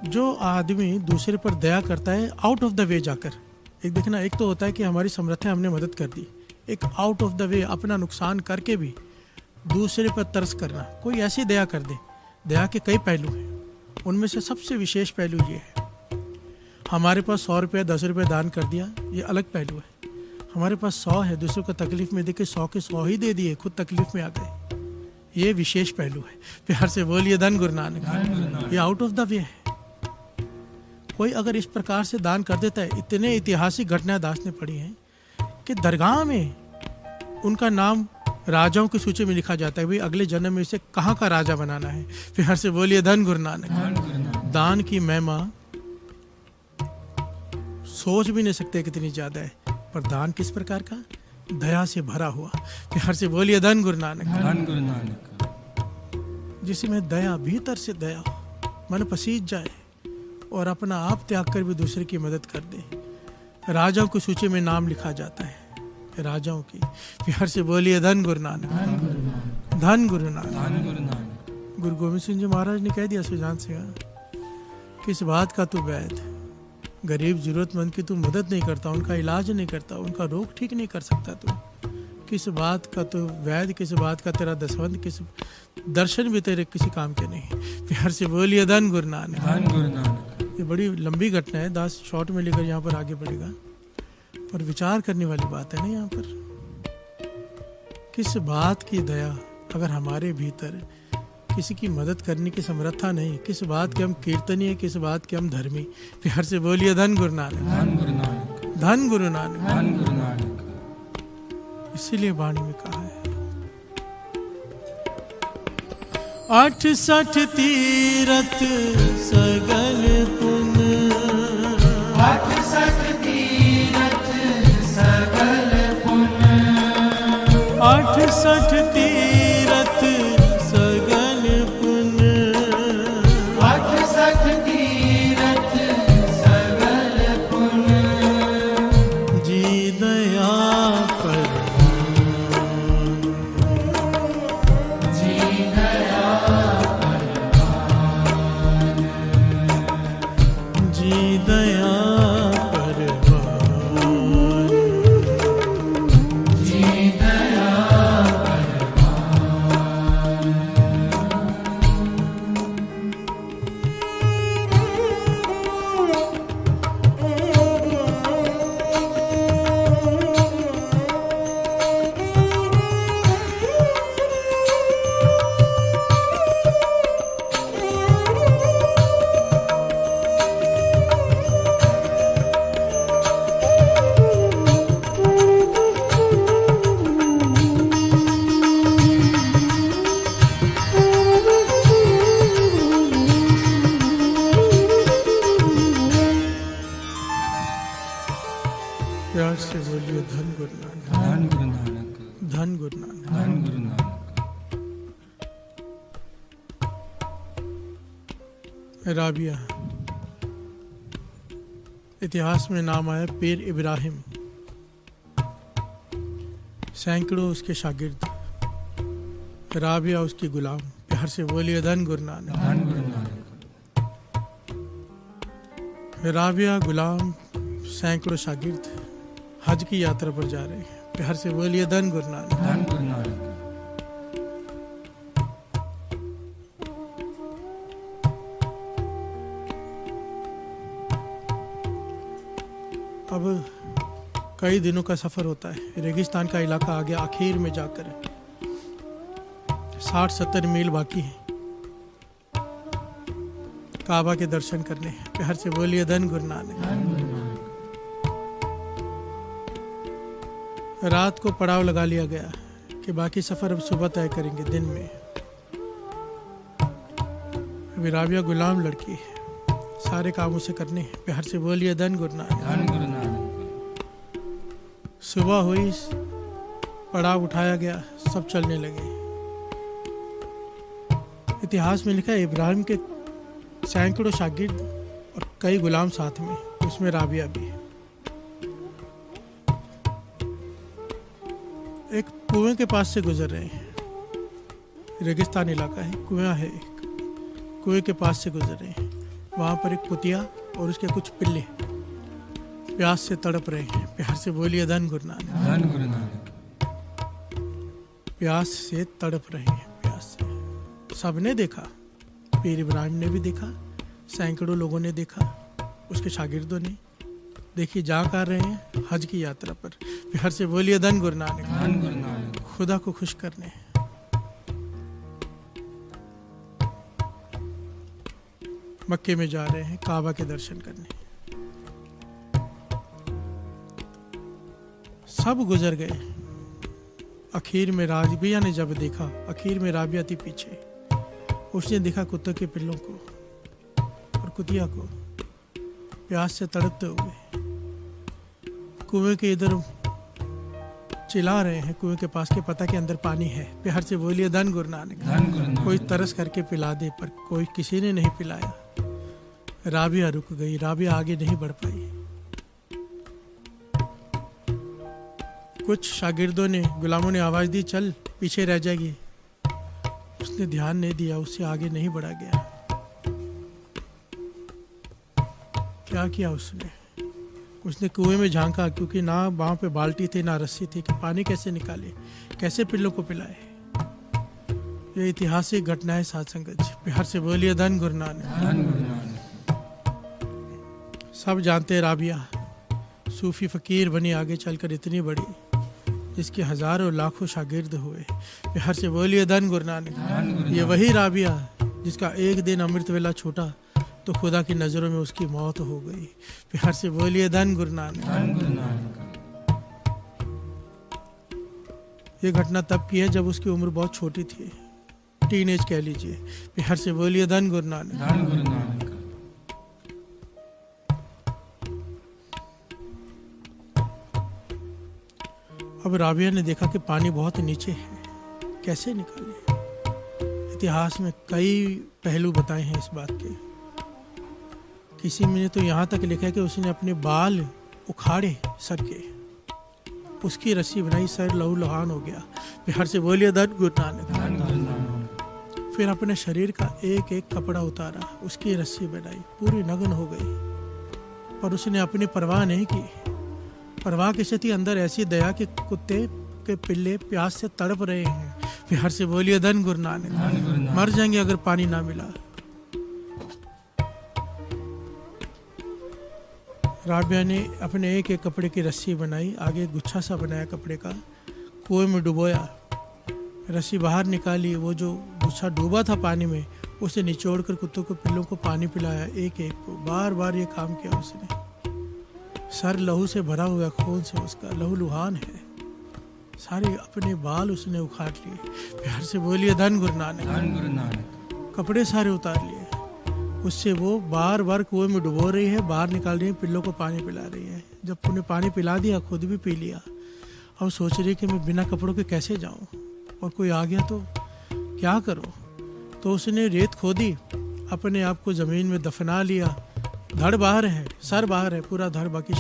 जो आदमी दूसरे पर दया करता है आउट ऑफ द वे जाकर, एक देखना, एक तो होता है कि हमारी समर्थ है, हमने मदद कर दी, एक आउट ऑफ द वे अपना नुकसान करके भी दूसरे पर तरस करना, कोई ऐसी दया कर दे। दया के कई पहलू हैं, उनमें से सबसे विशेष पहलू ये है, हमारे पास 100 रुपये 10 रुपये दान कर दिया, ये अलग पहलू है। हमारे पास 100 है, दूसरों को तकलीफ में देखे 100 के 100 ही दे दिए, खुद तकलीफ में आ गए, ये विशेष पहलू है। प्यार से बोलिए धन गुरु नानक। ये आउट ऑफ द वे है। कोई अगर इस प्रकार से दान कर देता है, इतने ऐतिहासिक घटनाएं दास ने पढ़ी हैं कि दरगाह में उनका नाम राजाओं की सूची में लिखा जाता है, भाई अगले जन्म में इसे कहाँ का राजा बनाना है। प्यार से बोलिए धन गुरु नानक। दान की महिमा सोच भी नहीं सकते कितनी ज़्यादा है। पर दान किस प्रकार का? दया से भरा हुआ। प्यार से बोलिए धन गुरु नानक। धन गुरु नानक। जिसमें दया, भीतर से दया, मन पसीज जाए और अपना आप त्याग कर भी दूसरे की मदद कर दे। राजाओं की सूची में नाम लिखा जाता है, राजाओं की। प्यार से बोलिए धन गुरु नानक। धन गुरु नानक। धन गुरु नानक। गुरु गोविंद सिंह जी महाराज ने कह दिया सुजान सिंह, किस बात का तू वैद, गरीब जरूरतमंद की तू मदद नहीं करता, उनका इलाज नहीं करता, उनका रोग ठीक नहीं कर सकता तू। किस बात का तू वैद, किस बात का तेरा दसवंत, किस दर्शन भी तेरे किसी काम के नहीं। प्यार से बोलिए धन गुरु नानक। धन गुरु नानक। ये बड़ी लंबी घटना है, दास शॉर्ट में लेकर यहाँ पर आगे बढ़ेगा, पर विचार करने वाली बात है ना यहाँ पर। किस बात की दया अगर हमारे भीतर किसी की मदद करने की समर्था नहीं, किस बात के हम कीर्तनीय, किस बात के हम धर्मी। प्यार से बोलिए धन गुरु नानक। धन गुरु नानक। धन गुरु नानक। धन गुरु नानक। इसीलिए वाणी में कहा है 68 तीरथ सगल पुन, 68 तीरथ सगल पुन, 68 तीरथ सगल पुन, 68 तीरथ सगल पुन, जी दया पर जी दया जी दया परवान, जी दया प्यार से बोलिए धन गुरु नानक। धन गुरु नानक। धन गुरु नानक। धन गुरु नानक। राबिया, इतिहास में नाम आया पीर इब्राहिम, सैकड़ों उसके शागिर्द, राबिया उसकी गुलाम। प्यार से बोलिए धन गुरु नानक। धन गुरु नानक। राबिया गुलाम, सैकड़ों शागिर्द हज की यात्रा पर जा रहे हैं। प्यार से बोलिए धन गुरु नानक। धन गुरु नानक। अब कई दिनों का सफर होता है, रेगिस्तान का इलाका आ गया, आखिर में जाकर 60-70 मील बाकी है काबा के दर्शन करने। प्यार से बोलिए धन गुरु नानक। धन गुरु नानक। रात को पड़ाव लगा लिया गया कि बाकी सफर अब सुबह तय करेंगे दिन में। अभी राबिया गुलाम लड़की है, सारे काम उसे करने हैं। प्यार से बोलिए धन गुरु नानक। धन गुरु नानक। सुबह हुई, पड़ाव उठाया गया, सब चलने लगे। इतिहास में लिखा है इब्राहिम के सैकड़ों शागिर्द और कई गुलाम साथ में, उसमें राबिया भी है। एक कुएं के पास से गुजर रहे हैं, रेगिस्तान इलाका है, कुआं है एक, कुएं के पास से गुजर रहे हैं। वहाँ पर एक कुतिया और उसके कुछ पिल्ले प्यास से तड़प रहे हैं। प्यार से बोलिए धन गुरु नानक। धन गुरु नानक। प्यास से तड़प रहे हैं, प्यास से। सबने देखा, पीर इब्राहिम ने भी देखा, सैकड़ों लोगों ने देखा, उसके शागिर्दों ने देखी, जा कर रहे हैं हज की यात्रा पर। प्यार से बोलिए धन गुरु नानक। धन गुरु नानक। खुदा को खुश करने। मक्के में जा रहे हैं काबा के दर्शन करने। सब गुजर गए। आखिर में राबिया ने जब देखा, आखिर में राबिया थी पीछे, उसने देखा कुत्ते के पिल्लों को और कुतिया को प्यास से तड़पते हुए। कुएं के इधर चिल्ला रहे हैं कुएं के पास के, पता के अंदर पानी है। प्यार से बोलिए धन गुरु नानक। धन गुरु नानक। कोई तरस करके पिला दे, पर कोई किसी ने नहीं पिलाया। राबिया रुक गई, राबिया आगे नहीं बढ़ पाई। कुछ शागिर्दों ने, गुलामों ने आवाज दी, चल पीछे रह जाएगी। उसने ध्यान नहीं दिया, उससे आगे नहीं बढ़ा गया। क्या किया उसने कुएं में झांका, क्योंकि ना वहां पे बाल्टी थी ना रस्सी थी, कि पानी कैसे निकाले, कैसे पिल्लों को पिलाए। ये ऐतिहासिक घटना है साथ संगत जी। प्यार से बोलिए धन गुरु नानक। धन गुरु नानक। सब जानते हैं राबिया सूफी फकीर बनी आगे चलकर इतनी बड़ी, जिसके हजारों लाखों शागिर्द हुए। प्यार से बोलिए धन गुरु नानक। धन गुरु ये वही राबिया जिसका एक दिन अमृत वेला छूटा तो खुदा की नजरों में उसकी मौत हो गई। प्यार से बोलिए धन गुरु नानक। धन गुरु नानक। ये घटना तब की है जब उसकी उम्र बहुत छोटी थी, टीनेज कह लीजिए। प्यार से बोलिए धन गुरु नानक। धन गुरु नानक। अब राबिया ने देखा कि पानी बहुत नीचे है, कैसे निकाले। इतिहास में कई पहलू बताए हैं इस बात के। किसी में तो यहाँ तक लिखा है कि उसने अपने बाल उखाड़े सर के, उसकी रस्सी बनाई, सर लहू लुहान हो गया। प्यार से बोलिए धन गुरु नानक। धन गुरु नानक। फिर अपने शरीर का एक एक कपड़ा उतारा, उसकी रस्सी बनाई, पूरी नग्न हो गई, पर उसने अपनी परवाह नहीं की। परवाह किसे थी? अंदर ऐसी दया कि कुत्ते के पिल्ले प्यास से तड़प रहे हैं। प्यार से बोलिए धन गुरु नानक। धन गुरु नानक। मर जाएंगे अगर पानी ना मिला। राबिया ने अपने एक एक कपड़े की रस्सी बनाई, आगे गुच्छा सा बनाया कपड़े का, कुएं में डुबोया, रस्सी बाहर निकाली, वो जो गुच्छा डूबा था पानी में उसे निचोड़ कर कुत्तों को पिल्लों को पानी पिलाया, एक एक को। बार बार ये काम किया उसने। सर लहू से भरा हुआ, खून से उसका लहू लुहान है। सारे अपने बाल उसने उखाड़ लिए। प्यार से बोलिए धन गुरु नानक। धन गुरु नानक। कपड़े सारे उतार लिए। उससे वो बार बार कुएं में डुबो रही है, बाहर निकाल रही है, पिल्लों को पानी पिला रही है। जब उन्हें पानी पिला दिया, खुद भी पी लिया। अब सोच रही कि मैं बिना कपड़ों के कैसे जाऊं, और कोई आ गया तो क्या करूं। तो उसने रेत खोदी, अपने आप को जमीन में दफना लिया। धड़ बाहर है, सर बाहर है, पूरा धड़, बाकी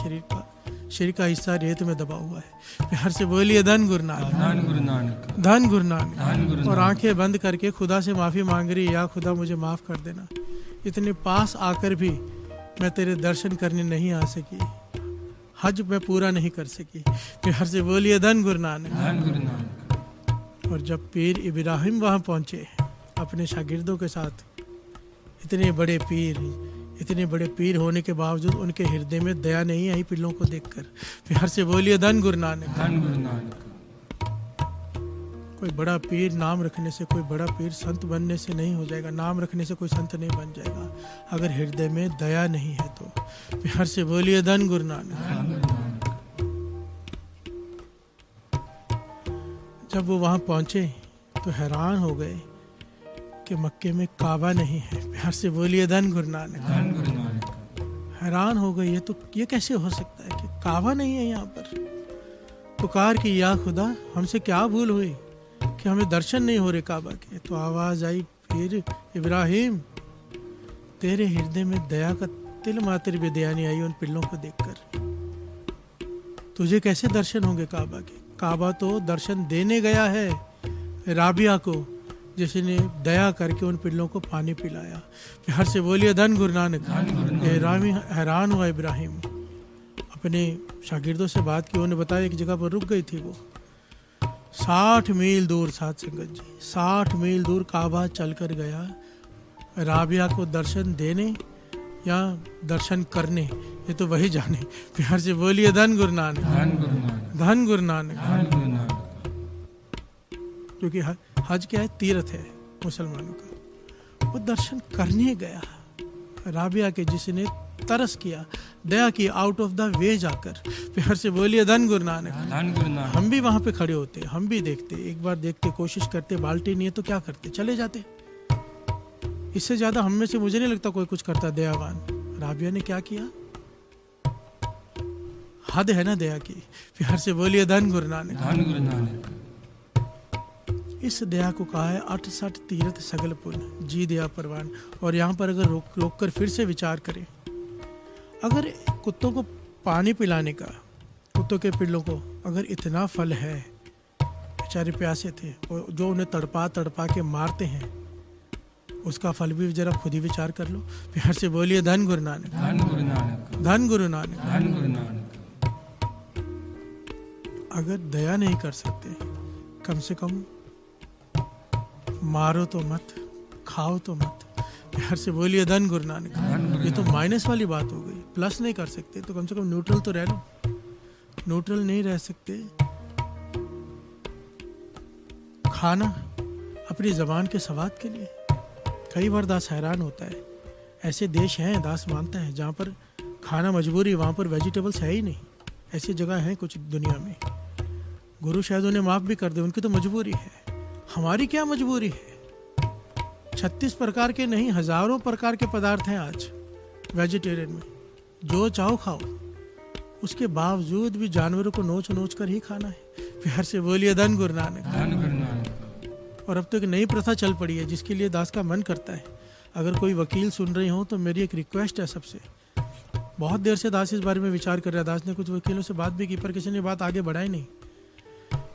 शरीर का हिस्सा रेत में दबा हुआ है। प्यार से बोलिए धन गुरु नानक। धन गुरु नानक। धन गुरु धन नानक। गुरु और नानक। आंखें बंद करके खुदा से माफी मांग रही, या खुदा मुझे माफ कर देना, इतने पास आकर भी मैं तेरे दर्शन करने नहीं आ सकी, हज मैं पूरा नहीं कर सकी। प्यार से बोलिए धन गुरु नानक। धन गुरु नानक। और जब पीर इब्राहिम वहाँ पहुँचे अपने शागिर्दों के साथ, इतने बड़े पीर होने के बावजूद उनके हृदय में दया नहीं आई पिल्लों को देखकर। प्यार से बोलिए धन गुरु नानक। धन गुरु नानक। कोई बड़ा पीर नाम रखने से, कोई बड़ा पीर संत बनने से नहीं हो जाएगा। नाम रखने से कोई संत नहीं बन जाएगा अगर हृदय में दया नहीं है तो। प्यार से बोलिए धन गुरु नानक। धन गुरु नानक। जब वो वहाँ पहुँचे तो हैरान हो गए कि मक्के में काबा नहीं है। प्यार से बोलिए धन गुरु नानक। धन गुरु नानक। हैरान हो गए, ये कैसे हो सकता है कि काबा नहीं है यहाँ पर। पुकार की, या खुदा हमसे क्या भूल हुई कि हमें दर्शन नहीं हो रहे काबा के। तो आवाज आई, फिर इब्राहिम तेरे हृदय में दया का तिल मात्र भी दया नहीं आई उन पिल्लों को देखकर। तुझे कैसे दर्शन होंगे काबा के। काबा तो दर्शन देने गया है राबिया को, जिसने दया करके उन पिल्लों को पानी पिलाया। प्यार से बोलिए धन गुरु नानक। हैरान हुआ इब्राहिम, अपने शागिर्दों से बात की। उन्होंने बताया एक जगह पर रुक गई थी वो, 60 मील दूर, साथ संगत जी 60 मील दूर काबा चल कर गया राबिया को दर्शन देने या दर्शन करने, ये तो वही जाने। प्यार से बोलिए धन गुरु नानक। धन गुरु नानक। धन गुरु नानक। धन गुरु नानक। क्योंकि हज क्या है, तीर्थ है मुसलमानों का। वो दर्शन करने गया राबिया के, जिसने तरस किया, दया की, आउट ऑफ द वे जाकर। प्यार से बोलिए धन गुरु नानक। धन गुरु नानक। हम भी वहां पे खड़े होते, हम भी देखते, एक बार देखते, कोशिश करते, बाल्टी नहीं है तो क्या करते, चले जाते। इससे ज्यादा हम में से मुझे नहीं लगता कोई कुछ करता दयावान। राबिया ने क्या किया, हद है ना दया की। प्यार से बोलिए धन गुरु नानक। धन गुरु नानक। इस दया को कहा है 68 तीर्थ सगल पुण्य जी दया परवान। और यहाँ पर अगर रोक कर फिर से विचार करें, अगर कुत्तों को पानी पिलाने का, कुत्तों के पिल्लों को अगर इतना फल है, बेचारे प्यासे थे और जो उन्हें तड़पा तड़पा के मारते हैं, उसका फल भी जरा खुद ही विचार कर लो। प्यार से बोलिए धन गुरु नानक। धन गुरु नानक। धन गुरु नानक। धन गुरु नानक। अगर दया नहीं कर सकते, कम से कम मारो तो मत, खाओ तो मत। प्यार से बोलिए धन गुरु नानक। ये तो माइनस वाली बात हो गई। प्लस नहीं कर सकते तो कम से कम न्यूट्रल तो रह लो। न्यूट्रल नहीं रह सकते, खाना अपनी जबान के स्वाद के लिए। कई बार दास हैरान होता है, ऐसे देश हैं, दास मानता है, जहाँ पर खाना मजबूरी, वहाँ पर वेजिटेबल्स है ही नहीं। ऐसी जगह हैं कुछ दुनिया में। गुरु शायद उन्हें माफ़ भी कर दे, उनकी तो मजबूरी है। हमारी क्या मजबूरी है? 36 प्रकार के नहीं, हजारों प्रकार के पदार्थ हैं आज वेजिटेरियन में। जो चाहो खाओ, उसके बावजूद भी जानवरों को नोच नोच कर ही खाना है। प्यार से बोलिए धन गुरु नानक। धन गुरु नानक। और अब तो एक नई प्रथा चल पड़ी है जिसके लिए दास का मन करता है, अगर कोई वकील सुन रहे हो तो मेरी एक रिक्वेस्ट है सबसे। बहुत देर से दास इस बारे में विचार कर रहा है। दास ने कुछ वकीलों से बात भी की पर किसी ने बात आगे बढ़ाई नहीं।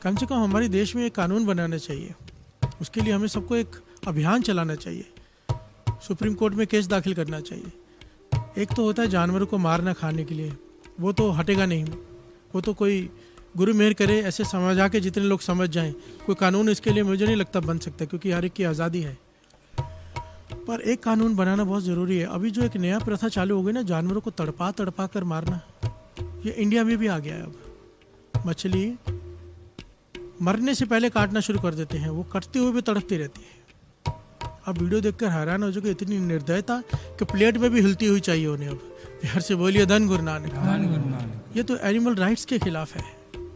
कम से कम हमारे देश में एक कानून बनाना चाहिए। उसके लिए हमें सबको एक अभियान चलाना चाहिए, सुप्रीम कोर्ट में केस दाखिल करना चाहिए। एक तो होता है जानवरों को मारना खाने के लिए, वो तो हटेगा नहीं। वो तो कोई गुरु मेहर करे ऐसे समझा के जितने लोग समझ जाएं, कोई कानून इसके लिए मुझे नहीं लगता बन सकता, क्योंकि हर एक की आज़ादी है। पर एक कानून बनाना बहुत ज़रूरी है। अभी जो एक नया प्रथा चालू हो गई ना, जानवरों को तड़पा तड़पा कर मारना, ये इंडिया में भी आ गया है। अब मछली मरने से पहले काटना शुरू कर देते हैं, वो कटते हुए भी तड़पती रहती है। अब वीडियो देखकर हैरान हो जाओगे, इतनी निर्दयता कि प्लेट में भी हिलती हुई चाहिए उन्हें। अब प्यार से बोलिए धन गुरु नानक। धन गुरु नानक। ये तो एनिमल राइट्स के खिलाफ है।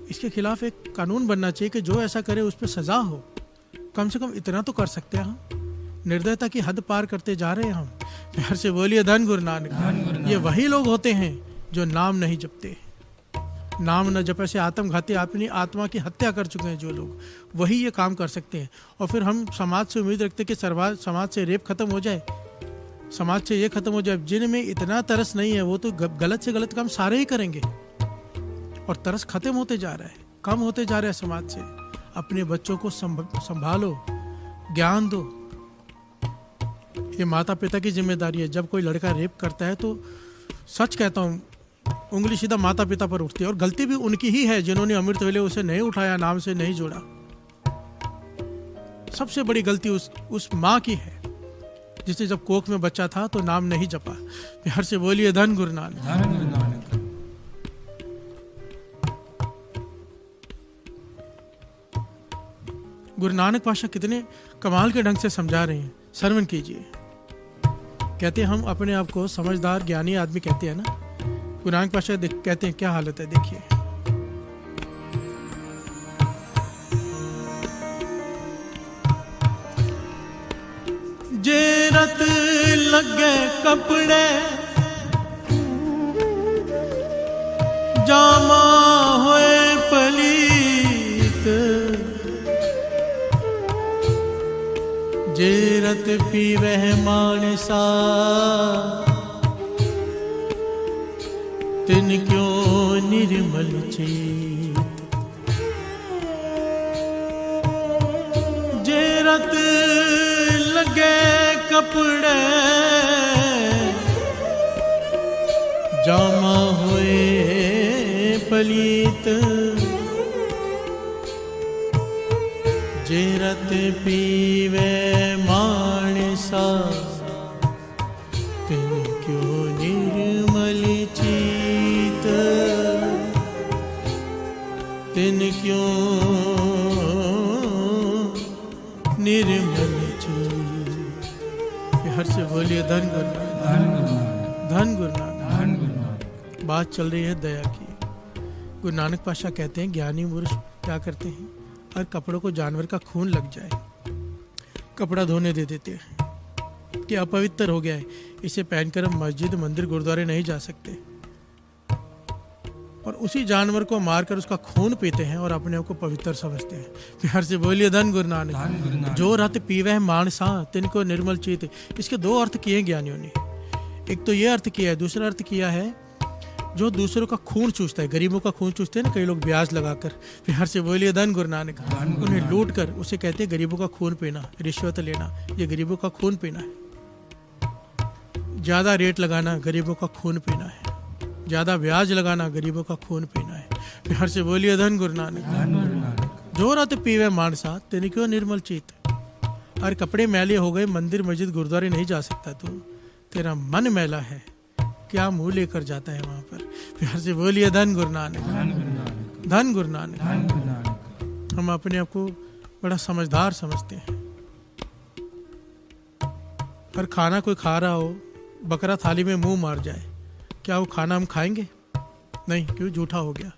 इसके खिलाफ एक कानून बनना चाहिए कि जो ऐसा करे उस पर सजा हो। कम से कम इतना तो कर सकते हैं हम। निर्दयता की हद पार करते जा रहे हैं हम। प्यार से बोलिए धन गुरु नानक। ये वही लोग होते हैं जो नाम नहीं जपते। नाम न जपे से आत्मघाती, अपनी आत्मा की हत्या कर चुके हैं जो लोग, वही ये काम कर सकते हैं। और फिर हम समाज से उम्मीद रखते हैं कि समाज से रेप खत्म हो जाए, समाज से ये खत्म हो जाए। जिनमें इतना तरस नहीं है वो तो गलत से गलत काम सारे ही kरेंगे। और तरस खत्म होते जा रहा है, कम होते जा रहा है समाज से। अपने बच्चों को संभालो, ज्ञान दो। ये माता पिता की जिम्मेदारी है। जब कोई लड़का रेप करता है तो सच कहता हूँ, उंगली सीधा माता पिता पर उठती है। और गलती भी उनकी ही है जिन्होंने अमृत वेले उसे नहीं उठाया, नाम से नहीं जोड़ा। सबसे बड़ी गलती उस माँ की है जिसने जब कोख में बच्चा था तो नाम नहीं जपा। प्यार से बोलिए धन गुरु नानक। धन गुरु नानक। गुरु नानक पाशा कितने कमाल के ढंग से समझा रहे हैं, श्रवण कीजिए। कहते हैं हम अपने आप को समझदार ज्ञानी आदमी कहते हैं ना, गुरु नानक पाशा कहते हैं क्या हालत है, देखिए। जे रत लगे कपड़े जामा होए पलीत, जे रत पीवह मानसा तिन क्यों निर्मल चेत। जे रत लगे कपड़े जामा हुए पलीत, जे रत पीवे मानसा तिन क्यों निर्मल चीत, तिन क्यों निर्मल चीत। हर से बोलिए धन गुरु नानक। धन गुरु नानक। धन गुरु नानक। बात चल रही है दया की। गुरु नानक पातशाह कहते हैं ज्ञानी पुरुष क्या करते हैं, और कपड़ों को जानवर का खून लग जाए कपड़ा धोने दे देते हैं कि अपवित्र हो गया है, इसे पहनकर हम मस्जिद मंदिर गुरुद्वारे नहीं जा सकते। और उसी जानवर को मारकर उसका खून पीते हैं और अपने आप को पवित्र समझते हैं। प्यार से बोलिए धन गुरु धन गुरु नानक। नानक। जो रत पीवे मानसा तिनको निर्मल चित। इसके दो अर्थ किए ज्ञानियों ने। एक तो ये अर्थ किया है, दूसरा अर्थ किया है जो दूसरों का खून चूसता है, गरीबों का खून चूसते हैं ना कई लोग ब्याज लगाकर। प्यार से बोलिए धन गुरु नानक। धन गुरु उन्हें नानक। लूट कर उसे कहते हैं गरीबों का खून पीना, रिश्वत लेना, ये गरीबों का खून पीना है। ज़्यादा रेट लगाना गरीबों का खून पीना है, ज़्यादा ब्याज लगाना गरीबों का खून पीना है। प्यार से बोलिए धन गुरु नानक। धन गुरु नानक। जो रत पीवे मानसा तेने क्यों निर्मल चित। अरे कपड़े मैले हो गए, मंदिर मस्जिद गुरुद्वारे नहीं जा सकता तू, तेरा मन मैला है, क्या मुंह लेकर जाता है वहां पर। प्यार से बोलिए धन गुरु नानक। धन गुरु नानक। धन गुरु नानक। धन गुरु नानक। हम अपने आप को बड़ा समझदार समझते हैं, पर खाना कोई खा रहा हो, बकरा थाली में मुंह मार जाए, क्या वो खाना हम खाएंगे? नहीं, क्यों? झूठा हो गया।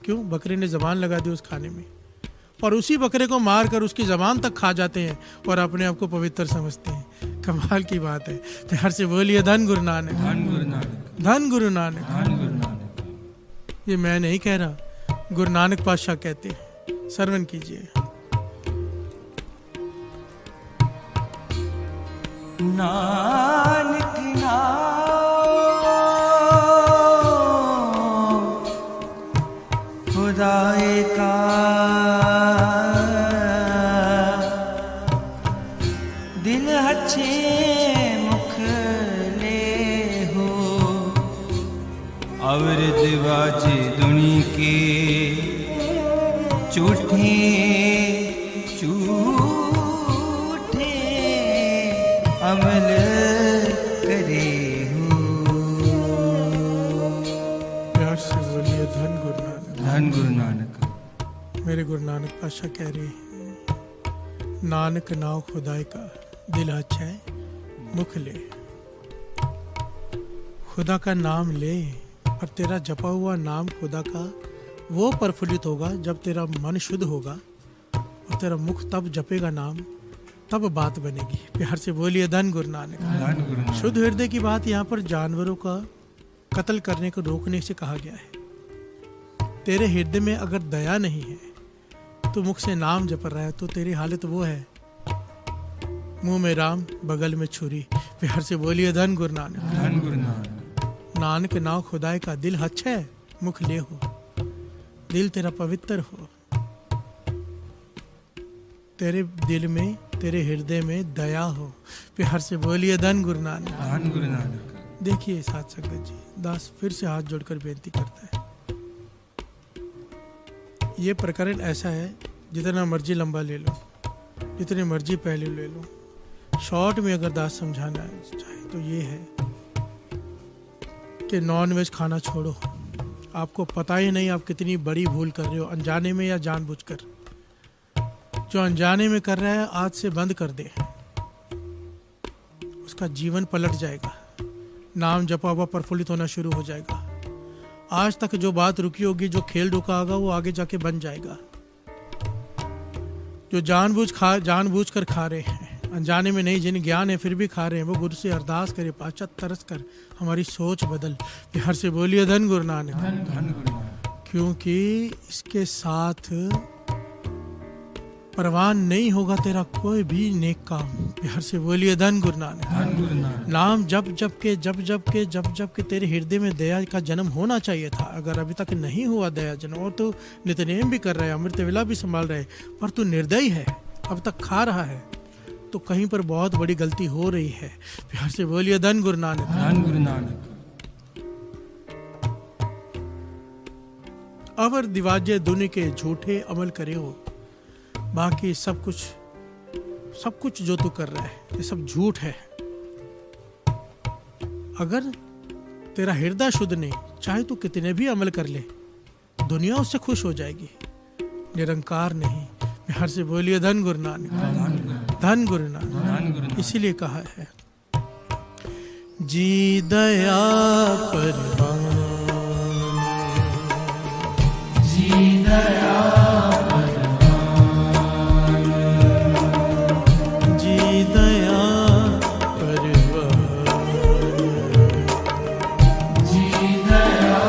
क्यों? बकरे ने जबान लगा दी उस खाने में, और उसी बकरे को मार कर उसकी जबान तक खा जाते हैं और अपने आप को पवित्र समझते हैं। कमाल की बात है। प्यार से बोलिए धन गुरु नानक। धन गुरु नानक। धन गुरु नानक। धन गुरु नानक। ये मैं नहीं कह रहा, गुरु नानक पातशाह कहते हैं। श्रवण कीजिए। नानक नाम खुदाए का दिल अच्छे मुख ले हो अवर दिवाजे दुनी के झूठे झूठे अमल करे हो। प्यार से बोलिए धन गुरु नानक। धन गुरु नानक। मेरे गुरु नानक पातशाह कह रहे हैं, नानक नाव खुदाई का दिल अच्छा है मुख ले। खुदा का नाम ले, और तेरा जपा हुआ नाम खुदा का वो प्रफुल्लित होगा जब तेरा मन शुद्ध होगा और तेरा मुख तब जपेगा नाम, तब बात बनेगी। प्यार से बोलिए धन गुरु नानक। धन गुरु नानक। शुद्ध हृदय की बात यहाँ पर जानवरों का कत्ल करने को रोकने से कहा गया है। तेरे हृदय में अगर दया नहीं है तो मुख से नाम जप रहा है तो तेरी हालत वो है, मुंह में राम बगल में छुरी। प्यार से बोलिए धन गुरु नानक। धन गुरु नानक। नानक नाव खुदाई का दिल अच्छा है मुख ले हो, दिल तेरा पवित्र हो, तेरे दिल में तेरे हृदय में दया हो। प्यार से बोलिए धन गुरु नानक। धन गुरु नानक। देखिए साथ संगत जी, दास फिर से हाथ जोड़कर बेनती करता है। ये प्रकरण ऐसा है, जितना मर्जी लंबा ले लो, जितने मर्जी पहले ले लो, शॉर्ट में अगर दास समझाना चाहे तो ये है कि नॉन वेज खाना छोड़ो। आपको पता ही नहीं आप कितनी बड़ी भूल कर रहे हो, अनजाने में या जानबूझकर। जो अनजाने में कर रहा है आज से बंद कर दे, उसका जीवन पलट जाएगा, नाम जपा हुआ प्रफुल्लित होना शुरू हो जाएगा। आज तक जो बात रुकी होगी, जो खेल रुका होगा, वो आगे जाके बन जाएगा। जो जानबूझ कर खा रहे हैं, अनजाने में नहीं, जिन ज्ञान है फिर भी खा रहे हैं, वो गुरु से अरदास करे, पातशाह तरस कर हमारी सोच बदल। प्यार से बोलिए धन गुरु नानक। धन गुरु नानक। क्योंकि इसके साथ परवान नहीं होगा तेरा कोई भी नेक काम। प्यार से बोलिए धन गुरु नानक। धन गुरु नानक। नाम जब के तेरे हृदय में दया का जन्म होना चाहिए था। अगर अभी तक नहीं हुआ दया जन्म, और तो नित्यनेम भी कर रहा है, अमृत वेला भी संभाल रहे, पर तू निर्दयी है, अब तक खा रहा है, तो कहीं पर बहुत बड़ी गलती हो रही है। प्यार से बोलिए धन गुरु नानक। धन गुरु नानक। अवर दिवाजे दुनि के झूठे अमल करे हो। बाकी सब कुछ जो तू कर रहा है ये सब झूठ है। अगर तेरा हृदय शुद्ध नहीं, चाहे तू कितने भी अमल कर ले, दुनिया उससे खुश हो जाएगी, निरंकार नहीं। प्यार से बोलिए धन गुरु नानक। धन गुरु नानक। धन गुरु नानक। इसीलिए कहा है, जी दया परवान, जी दया जी दया परवान, जी दया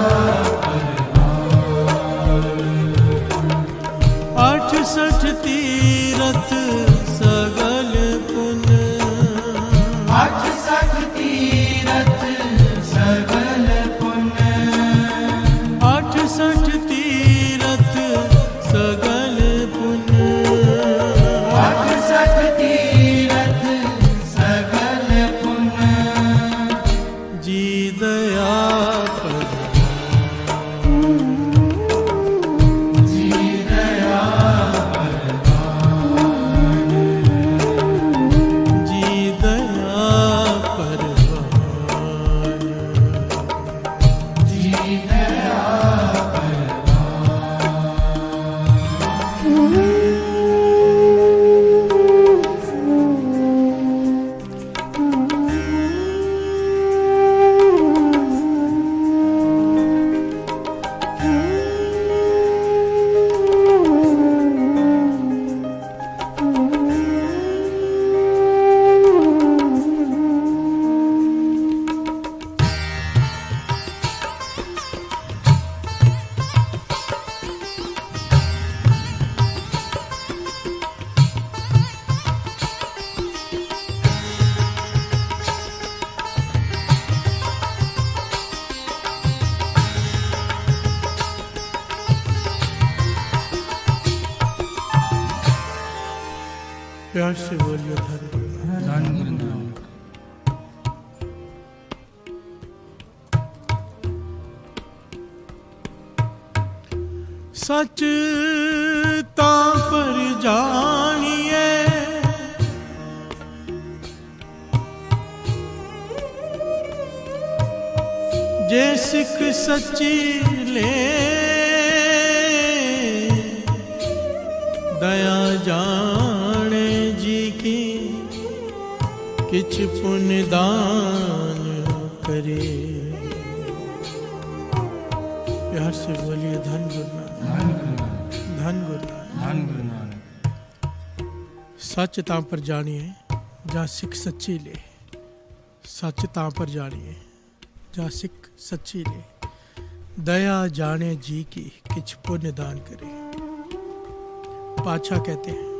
प्यार से बोलिए धन गुरु नानक। धन गुरु नानक। सच ता पर जानिए जे सिख सच्ची ले दया जाने जी की किछ पुण्य दान करे। प्यार से बोलिए धन गुरु नानक। धन गुरु नानक। धन गुरु नानक। धन गुरु नानक। सच तां पर जानिए जा सिख सच्ची ले। सच तां पर जानिए जा सिख सच्ची ले दया जाने जी की किछ पुण्य दान करे। पातशाह कहते हैं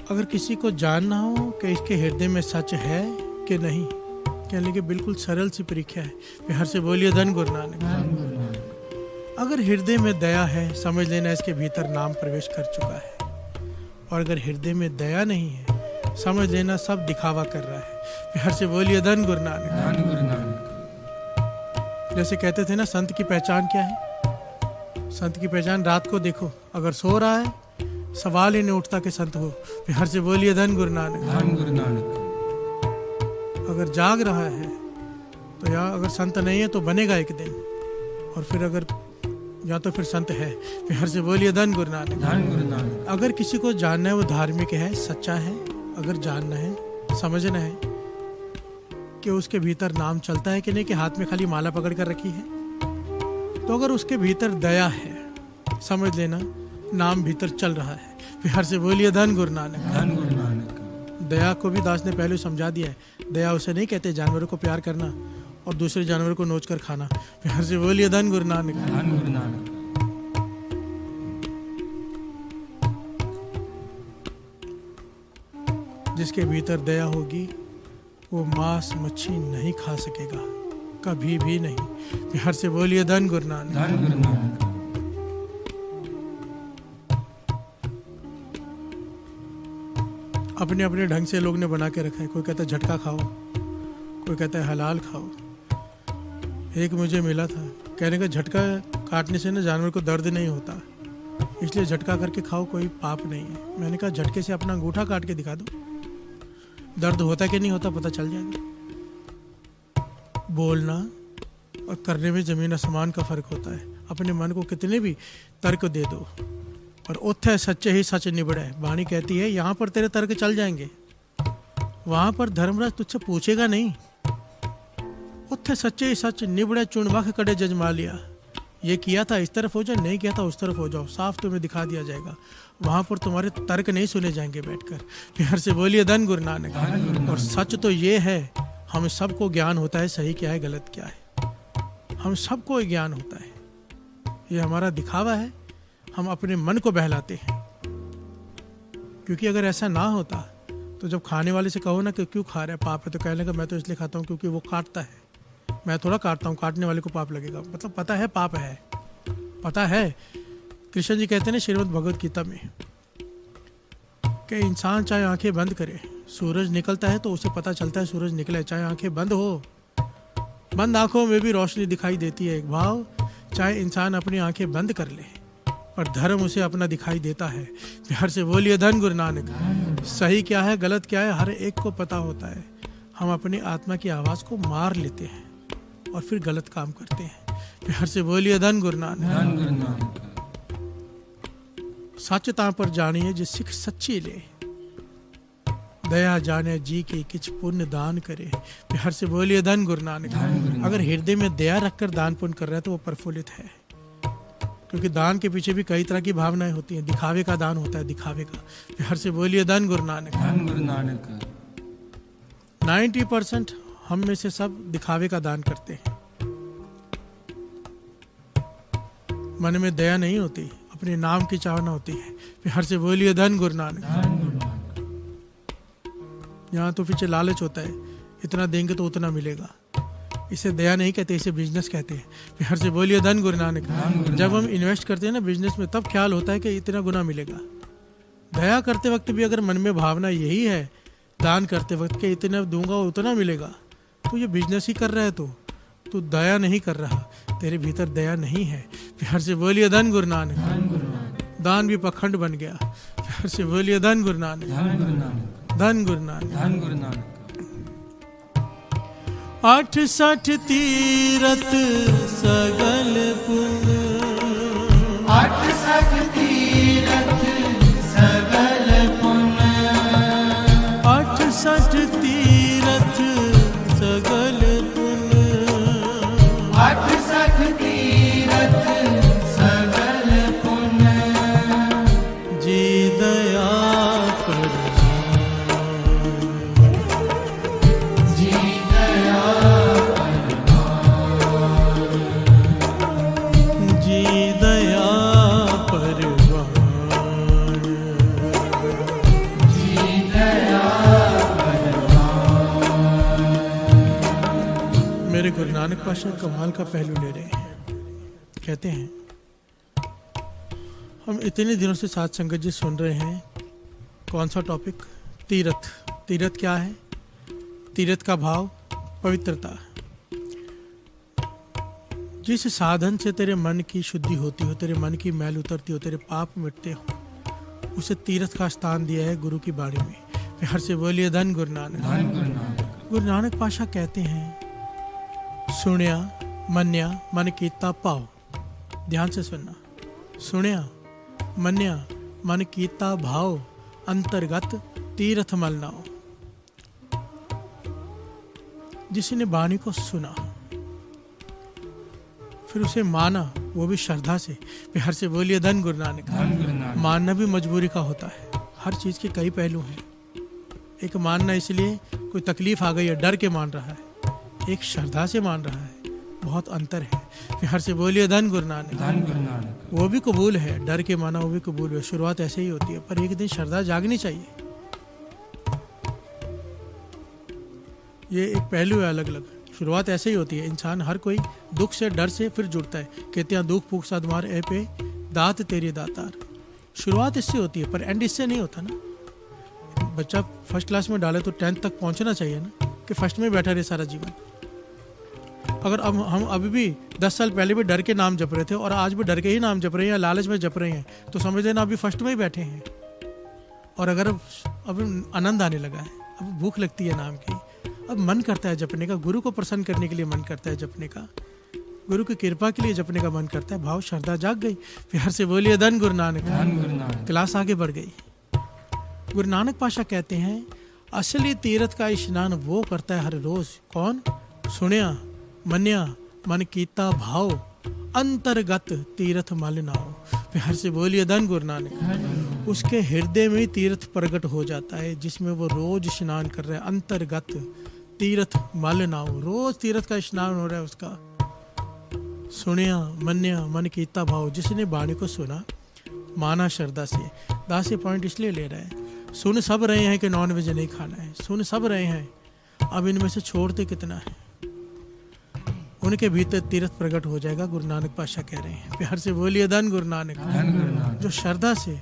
अगर किसी को जानना हो कि इसके हृदय में सच है कि नहीं, कहने के बिल्कुल सरल सी परीक्षा है। प्यार से बोलिए धन गुरु नानक। धन गुरु नानक। अगर हृदय में दया है समझ लेना इसके भीतर नाम प्रवेश कर चुका है, और अगर हृदय में दया नहीं है समझ लेना सब दिखावा कर रहा है। प्यार से बोलिए धन गुरु नानक। धन गुरु नानक। जैसे कहते थे ना, संत की पहचान क्या है? संत की पहचान रात को देखो, अगर सो रहा है सवाल ही नहीं उठता कि संत हो। प्यार से बोलिए धन गुरु नानक। धन गुरु नानक। अगर जाग रहा है तो या अगर संत नहीं है तो बनेगा एक दिन, और फिर अगर या तो फिर संत है। प्यार से बोलिए धन गुरु नानक। धन गुरु नानक। अगर किसी को जानना है वो धार्मिक है, सच्चा है, अगर जानना है समझना है कि उसके भीतर नाम चलता है कि नहीं, कि हाथ में खाली माला पकड़ कर रखी है, तो अगर उसके भीतर दया है समझ लेना नाम भीतर चल रहा है। प्यार से बोलिए धन गुरु नानक। धन गुरु नानक। दया को भी दास ने पहले समझा दिया है। दया उसे नहीं कहते जानवरों को प्यार करना और दूसरे जानवरों को नोच कर खाना। प्यार से बोलिए धन गुरु नानक। धन गुरु नानक। जिसके भीतर दया होगी वो मांस मच्छी नहीं खा सकेगा, कभी भी नहीं। प्यार से बोलिए धन गुरु नानक। धन गुरु नानक। अपने अपने ढंग से लोग ने बना के रखा है। कोई कहता है झटका खाओ, कोई कहता है हलाल खाओ। एक मुझे मिला था, कहने का झटका काटने से ना जानवर को दर्द नहीं होता, इसलिए झटका करके खाओ, कोई पाप नहीं है। मैंने कहा झटके से अपना अंगूठा काट के दिखा दो, दर्द होता कि नहीं होता पता चल जाएगा। बोलना और करने में जमीन आसमान का फर्क होता है। अपने मन को कितने भी तर्क दे दो, और उत्थे सच्चे ही सच निबड़े। वाणी कहती है यहाँ पर तेरे तर्क चल जाएंगे, वहां पर धर्मराज तुझसे पूछेगा नहीं। उत्थे सच्चे ही सच निबड़े चुनवख कड़े जजमा लिया। ये किया था इस तरफ हो जाओ, नहीं किया था उस तरफ हो जाओ, साफ तुम्हें दिखा दिया जाएगा। वहां पर तुम्हारे तर्क नहीं सुने जाएंगे बैठकर। प्यार से बोलिए धन गुरु नानक। और सच तो ये है, हम सबको ज्ञान होता है सही क्या है गलत क्या है, हम सबको ज्ञान होता है। ये हमारा दिखावा है, हम अपने मन को बहलाते हैं। क्योंकि अगर ऐसा ना होता तो जब खाने वाले से कहो ना कि क्यों खा रहा है, पाप है, तो कहने का मैं तो इसलिए खाता हूँ क्योंकि वो काटता है। मैं थोड़ा काटता हूँ, काटने वाले को पाप लगेगा। मतलब पता है पाप है, पता है। कृष्ण जी कहते हैं ना श्रीमद् भगवद गीता में कि इंसान चाहे आंखें बंद करे, सूरज निकलता है तो उसे पता चलता है सूरज निकला है। चाहे आंखें बंद हो, बंद आंखों में भी रोशनी दिखाई देती है। एक भाव, चाहे इंसान अपनी आंखें बंद कर ले और धर्म उसे अपना दिखाई देता है। प्यार से बोलिए धन गुरु नानक। सही क्या है गलत क्या है हर एक को पता होता है। हम अपनी आत्मा की आवाज को मार लेते हैं और फिर गलत काम करते हैं। प्यार से बोलिए धन गुरु नानक। धन गुरु नानक। सचता पर जानिए जे सिख सच्ची ले, दया जाने जी के किछ पुण्य दान करे। प्यार से बोलिए धन गुरु नानक। अगर हृदय में दया रखकर दान पुण्य कर रहा है तो वो प्रफुल्लित है। क्योंकि दान के पीछे भी कई तरह की भावनाएं होती हैं। दिखावे का दान होता है, दिखावे का। प्यार से बोलिए धन गुरु नानक। धन गुरु नानक। 90% हम में से सब दिखावे का दान करते हैं। मन में दया नहीं होती, अपने नाम की चाहना होती है। प्यार से बोलिए धन गुरु नानक। धन गुरु नानक। यहाँ तो पीछे लालच होता है, इतना देंगे तो उतना मिलेगा। इसे दया नहीं कहते, इसे बिजनेस कहते हैं। प्यार से बोलिए धन गुरु नानक। जब हम इन्वेस्ट करते हैं ना बिजनेस में, तब ख्याल होता है कि इतना गुना मिलेगा, दया करते वक्त भी अगर मन में भावना यही है दान करते वक्त के इतना दूंगा उतना मिलेगा, तो ये बिजनेस ही कर रहा है, तू दया नहीं कर रहा, तेरे भीतर दया नहीं है। प्यार से बोलिए धन गुरु नानक। दान भी पखंड बन गया। प्यार से बोलिए धन गुरु नानक। धन गुरु नानक। धन गुरु नानक। 68 तीरथ सगल पुण्य, 68 तीरथ सगल पुण्य, 68 तीरथ सगल पुण्य, 68 तीरथ सगल पुण्य, जी दया पर जी दया जी दया परवान, जी दया मेरे गुरु नानक पातशाह कमाल का पहलू ले रहे हैं। कहते हैं हम इतने दिनों से साथ संगत जी सुन रहे हैं, कौन सा टॉपिक? तीर्थ। तीर्थ क्या है? तीर्थ का भाव पवित्रता। जिस साधन से तेरे मन की शुद्धि होती हो, तेरे मन की मैल उतरती हो, तेरे पाप मिटते हो, उसे तीर्थ का स्थान दिया है गुरु की बाणी में। प्यार से बोलिए धन गुरु नानक। धन गुरु नानक। गुरु नानक पातशाह कहते हैं, सुनिया मन्या मन कीता पाओ। ध्यान से सुनना। सुनिया मन्या मन कीता भाव, अंतर्गत तीर्थ मल नाओ। जिसने वाणी को सुना फिर उसे माना, वो भी श्रद्धा से। प्यार से बोलिए धन गुरु नानक। धन गुरु नानक। मानना भी मजबूरी का होता है। हर चीज के कई पहलू हैं। एक मानना इसलिए कोई तकलीफ आ गई है डर के मान रहा है, एक श्रद्धा से मान रहा है, बहुत अंतर है। प्यार से बोलिए धन गुरु नानक। धन गुरु नानक। वो भी कबूल है, डर के माना वो भी कबूल है। शुरुआत ऐसे ही होती है, पर एक दिन श्रद्धा जागनी चाहिए। ये एक पहलू है अलग अलग। शुरुआत ऐसे ही होती है। इंसान हर कोई दुख से डर से फिर जुड़ता है। कहते हैं दुख फूक साध मार ए पे दात तेरी दातार। शुरुआत इससे होती है, पर एंड इससे नहीं होता ना। बच्चा फर्स्ट क्लास में डाले तो 10th तक पहुंचना चाहिए ना, कि फर्स्ट में बैठा रहे सारा जीवन। अगर अब हम अभी भी 10 साल पहले भी डर के नाम जप रहे थे और आज भी डर के ही नाम जप रहे हैं या लालच में जप रहे हैं, तो समझ लेना अभी फर्स्ट में ही बैठे हैं। और अगर अब आनंद आने लगा है, अब भूख लगती है नाम की, अब मन करता है जपने का, गुरु को प्रसन्न करने के लिए मन करता है जपने का, गुरु की कृपा के लिए जपने का मन करता है। भाव श्रद्धा जाग गई। प्यार से बोलिए धन गुरु नानक। धन गुरु नानक। क्लास आगे बढ़ गई। गुरु नानक पातशाह कहते हैं, असली तीर्थ का स्नान वो करता है हर रोज। कौन? सुनिया मन्या मन कीता भाव, अंतर्गत तीर्थ मल नाओ। प्यार से बोलिए धन गुरु नानक। उसके हृदय में तीर्थ प्रकट हो जाता है, जिसमें वो रोज स्नान कर रहे हैं। अंतर्गत तीर्थ मल नाओ, रोज तीर्थ का स्नान हो रहा है उसका। सुनिया मन्या मन कीता भाव, जिसने वाणी को सुना, माना श्रद्धा से। दास ये पॉइंट इसलिए ले रहे हैं, सुन सब रहे हैं कि नॉन वेज नहीं खाना है, सुन सब रहे हैं, अब इनमें से छोड़ते कितना है? उनके भीतर तीर्थ प्रकट हो जाएगा। गुरु नानक पातशाह कह रहे हैं। प्यार से बोलिए धन गुरु नानक। धन गुरु नानक। जो श्रद्धा से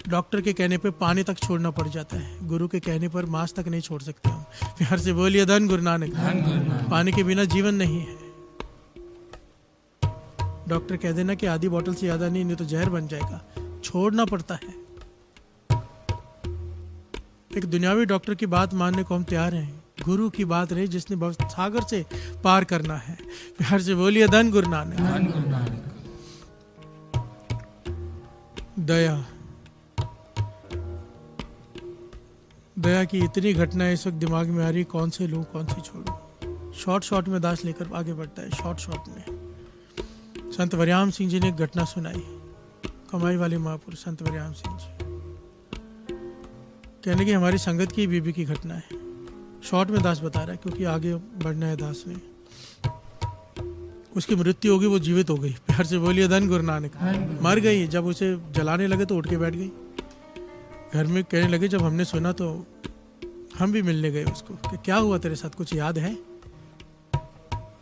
डॉक्टर के कहने पे पानी तक छोड़ना पड़ जाता है, गुरु के कहने पर मांस तक नहीं छोड़ सकते हम। प्यार से बोलिए धन गुरु नानक। धन गुरु नानक। पानी के बिना जीवन नहीं है। डॉक्टर कह देना कि आधी बोतल से ज्यादा नहीं तो जहर बन जाएगा, छोड़ना पड़ता है। एक दुनियावी डॉक्टर की बात मानने को हम तैयार हैं, गुरु की बात रही जिसने सागर से पार करना है। प्यार से बोलिए धन गुरु नानक। धन गुरु नानक। दया। दया की इतनी घटनाएं इस वक्त दिमाग में आ रही, कौन से लूं कौन सी छोड़ूं। शॉर्ट में दास लेकर आगे बढ़ता है। शॉर्ट में संत वरियाम सिंह जी ने एक घटना सुनाई। कमाई वाले महापुरुष संत वरियाम सिंह जी कहने की हमारी संगत की बीबी की घटना है। शॉर्ट में दास बता रहा है, क्योंकि आगे बढ़ना है दास ने। उसकी मृत्यु होगी, वो जीवित हो गई। प्यार से बोलिए धन गुरु नानक। मर गई। जब उसे जलाने लगे तो उठ के बैठ गई। घर में कहने लगे, जब हमने सुना तो हम भी मिलने गए उसको कि क्या हुआ तेरे साथ, कुछ याद है?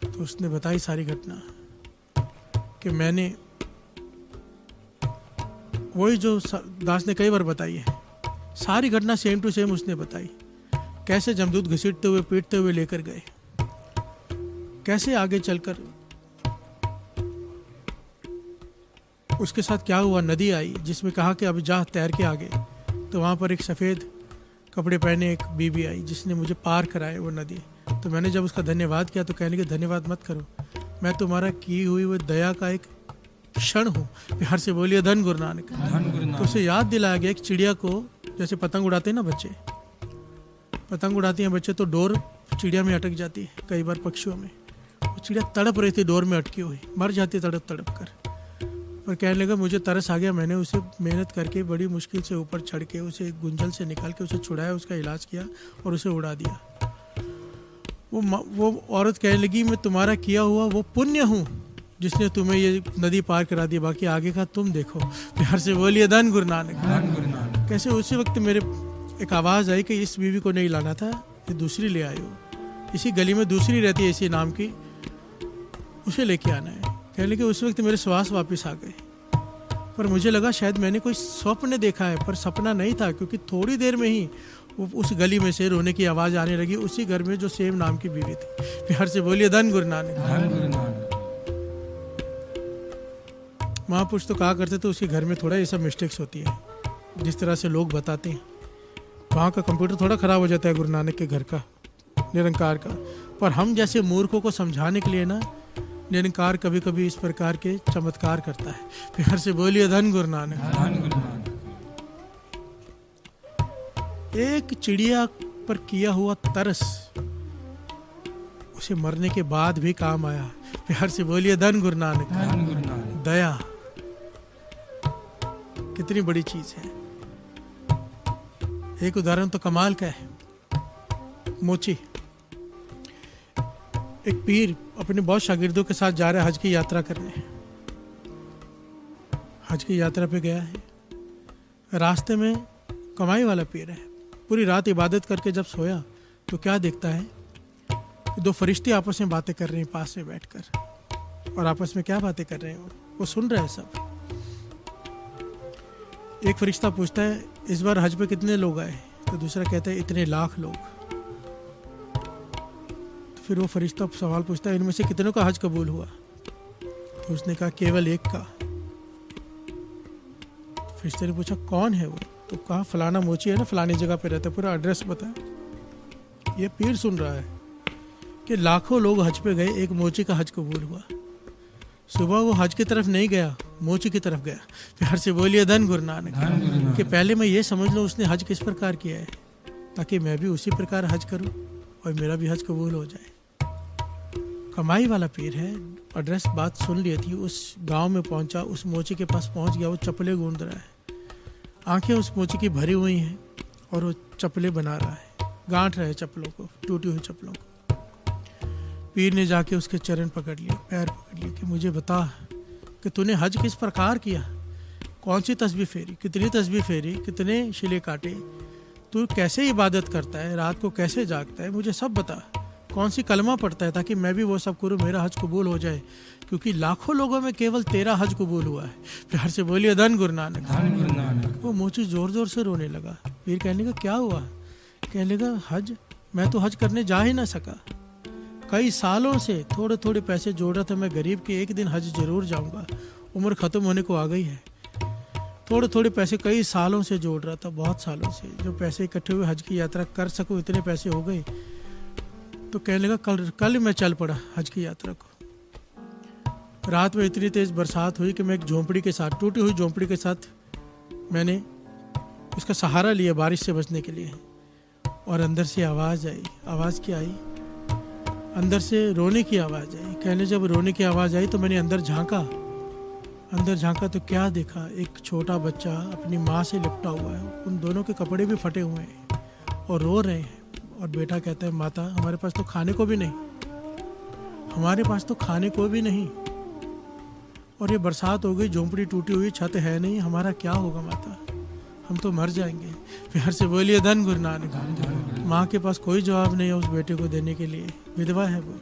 तो उसने बताई सारी घटना कि मैंने वही जो दास ने कई बार बताई है, सारी घटना सेम टू सेम उसने बताई। कैसे जमदूत घसीटते हुए पीटते हुए लेकर गए, कैसे आगे चलकर उसके साथ क्या हुआ। नदी आई जिसमें कहा कि अब जा तैर के आगे, तो वहाँ पर एक सफ़ेद कपड़े पहने एक बीबी आई जिसने मुझे पार कराया वो नदी। तो मैंने जब उसका धन्यवाद किया तो कहने लगे धन्यवाद मत करो, मैं तुम्हारा की हुई वो दया का एक क्षण हूँ। प्यार से बोलिए धन गुरु नानक। धन गुरु तो नानक। उसे याद दिलाया गया एक चिड़िया को, जैसे पतंग उड़ाते हैं ना बच्चे, पतंग उड़ाते हैं बच्चे तो डोर चिड़िया में अटक जाती है, कई बार पक्षियों में। वो चिड़िया तड़प रही थी डोर में अटकी हुई, मर जाती तड़प तड़प कर। पर कहने लगा मुझे तरस आ गया, मैंने उसे मेहनत करके बड़ी मुश्किल से ऊपर चढ़ के उसे गुंजल से निकाल के उसे छुड़ाया, उसका इलाज किया और उसे उड़ा दिया। वो औरत कहने लगी मैं तुम्हारा किया हुआ वो पुण्य हूँ जिसने तुम्हें ये नदी पार करा दी, बाकी आगे का तुम देखो। प्यार से बोलिए धन गुरु नानक। धन गुरु नानक। कैसे उसी वक्त मेरे एक आवाज़ आई कि इस बीवी को नहीं लाना था, ये दूसरी ले आए हो, इसी गली में दूसरी रहती है इसी नाम की, उसे लेके आना है। कहने लगे उस वक्त मेरे श्वास वापस आ गए, पर मुझे लगा शायद मैंने कोई स्वप्न देखा है, पर सपना नहीं था, क्योंकि थोड़ी देर में ही वो उस गली में से रोने की आवाज़ आने लगी, उसी घर में जो सेम नाम की बीवी थी। प्यार से बोलिए धन गुरु नानक। धन गुरु नानक। महापुरुष तो कहा करते थे उसके घर में थोड़ा ये सब मिस्टेक्स होती है, जिस तरह से लोग बताते हैं। वहाँ का कंप्यूटर थोड़ा ख़राब हो जाता है गुरु नानक के घर का, निरंकार का। पर हम जैसे मूर्खों को समझाने के लिए ना निरंकार कभी कभी इस प्रकार के चमत्कार करता है। प्यार से बोलिए धन गुरु नानक। धन गुरु नानक। एक चिड़िया पर किया हुआ तरस उसे मरने के बाद भी काम आया। प्यार से बोलिए धन गुरु नानक। धन गुरु नानक। दया कितनी बड़ी चीज है। एक उदाहरण तो कमाल का है, मोची। एक पीर अपने बहुत शागिर्दों के साथ जा रहा है हज की यात्रा करने। हज की यात्रा पे गया है, रास्ते में कमाई वाला पीर है। पूरी रात इबादत करके जब सोया तो क्या देखता है कि दो फरिश्ते आपस में बातें कर रहे हैं पास में बैठकर। और आपस में क्या बातें कर रहे हैं वो सुन रहे हैं सब। एक फरिश्ता पूछता है इस बार हज पे कितने लोग आए, तो दूसरा कहता है इतने लाख लोग। तो फिर वो फरिश्ता सवाल पूछता है इनमें से कितनों का हज कबूल हुआ, तो उसने कहा केवल एक का। फरिश्ते ने पूछा कौन है वो, तो कहा फलाना मोची है ना, फलानी जगह पे रहता है, पूरा एड्रेस बताया। ये पीर सुन रहा है कि लाखों लोग हज पे गए, एक मोची का हज कबूल हुआ। सुबह वो हज की तरफ नहीं गया, मोची की तरफ गया। प्यार से बोलिए धन गुरु नानक। धन गुरु नानक। कि पहले मैं ये समझ लूँ उसने हज किस प्रकार किया है, ताकि मैं भी उसी प्रकार हज करूँ और मेरा भी हज कबूल हो जाए। कमाई वाला पीर है, एड्रेस बात सुन ली थी, उस गांव में पहुंचा, उस मोची के पास पहुंच गया। वो चप्पलें गूंद रहा है, आंखें उस मोची की भरी हुई हैं और वो चप्पलें बना रहा है, गांठ रहा है चप्पलों को, टूटी हुई चप्पलों को। पीर ने जाके उसके चरण पकड़ लिए, पैर पकड़ लिए कि मुझे बता कि तूने हज किस प्रकार किया, कौन सी तस्बीह फेरी, कितनी तस्बीह फेरी, कितने शिले काटे, तू कैसे इबादत करता है, रात को कैसे जागता है, मुझे सब बता। कौन सी कलमा पढ़ता है, ताकि मैं भी वो सब करूँ, मेरा हज कबूल हो जाए, क्योंकि लाखों लोगों में केवल तेरा हज कबूल हुआ है। प्यार से बोलिए धन गुरु नानक। धन गुरु नानक। वो मोची जोर जोर से रोने लगा। पीर कहने लगा क्या हुआ, कहने लगा हज, मैं तो हज करने जा ही ना सका। कई सालों से थोड़े थोड़े पैसे जोड़ रहा था मैं गरीब के, एक दिन हज जरूर जाऊंगा, उम्र ख़त्म होने को आ गई है। थोड़े थोड़े पैसे कई सालों से जोड़ रहा था, बहुत सालों से, जो पैसे इकट्ठे हुए हज की यात्रा कर सकूं इतने पैसे हो गए। तो कहने लगा कल मैं चल पड़ा हज की यात्रा को। रात में इतनी तेज़ बरसात हुई कि मैं एक झोंपड़ी के साथ, टूटी हुई झोंपड़ी के साथ मैंने उसका सहारा लिया बारिश से बचने के लिए। और अंदर से आवाज़ आई। आवाज़ क्या आई, अंदर से रोने की आवाज़ आई। कहने जब रोने की आवाज़ आई तो मैंने अंदर झांका तो क्या देखा, एक छोटा बच्चा अपनी माँ से लिपटा हुआ है, उन दोनों के कपड़े भी फटे हुए हैं और रो रहे हैं। और बेटा कहता है माता हमारे पास तो खाने को भी नहीं, हमारे पास तो खाने को भी नहीं, और ये बरसात हो गई, झोंपड़ी टूटी हुई, छत है नहीं, हमारा क्या होगा माता, हम तो मर जाएंगे। प्यार से बोलिए धन गुरु नानक। माँ के पास कोई जवाब नहीं है उस बेटे को देने के लिए, विधवा है वो,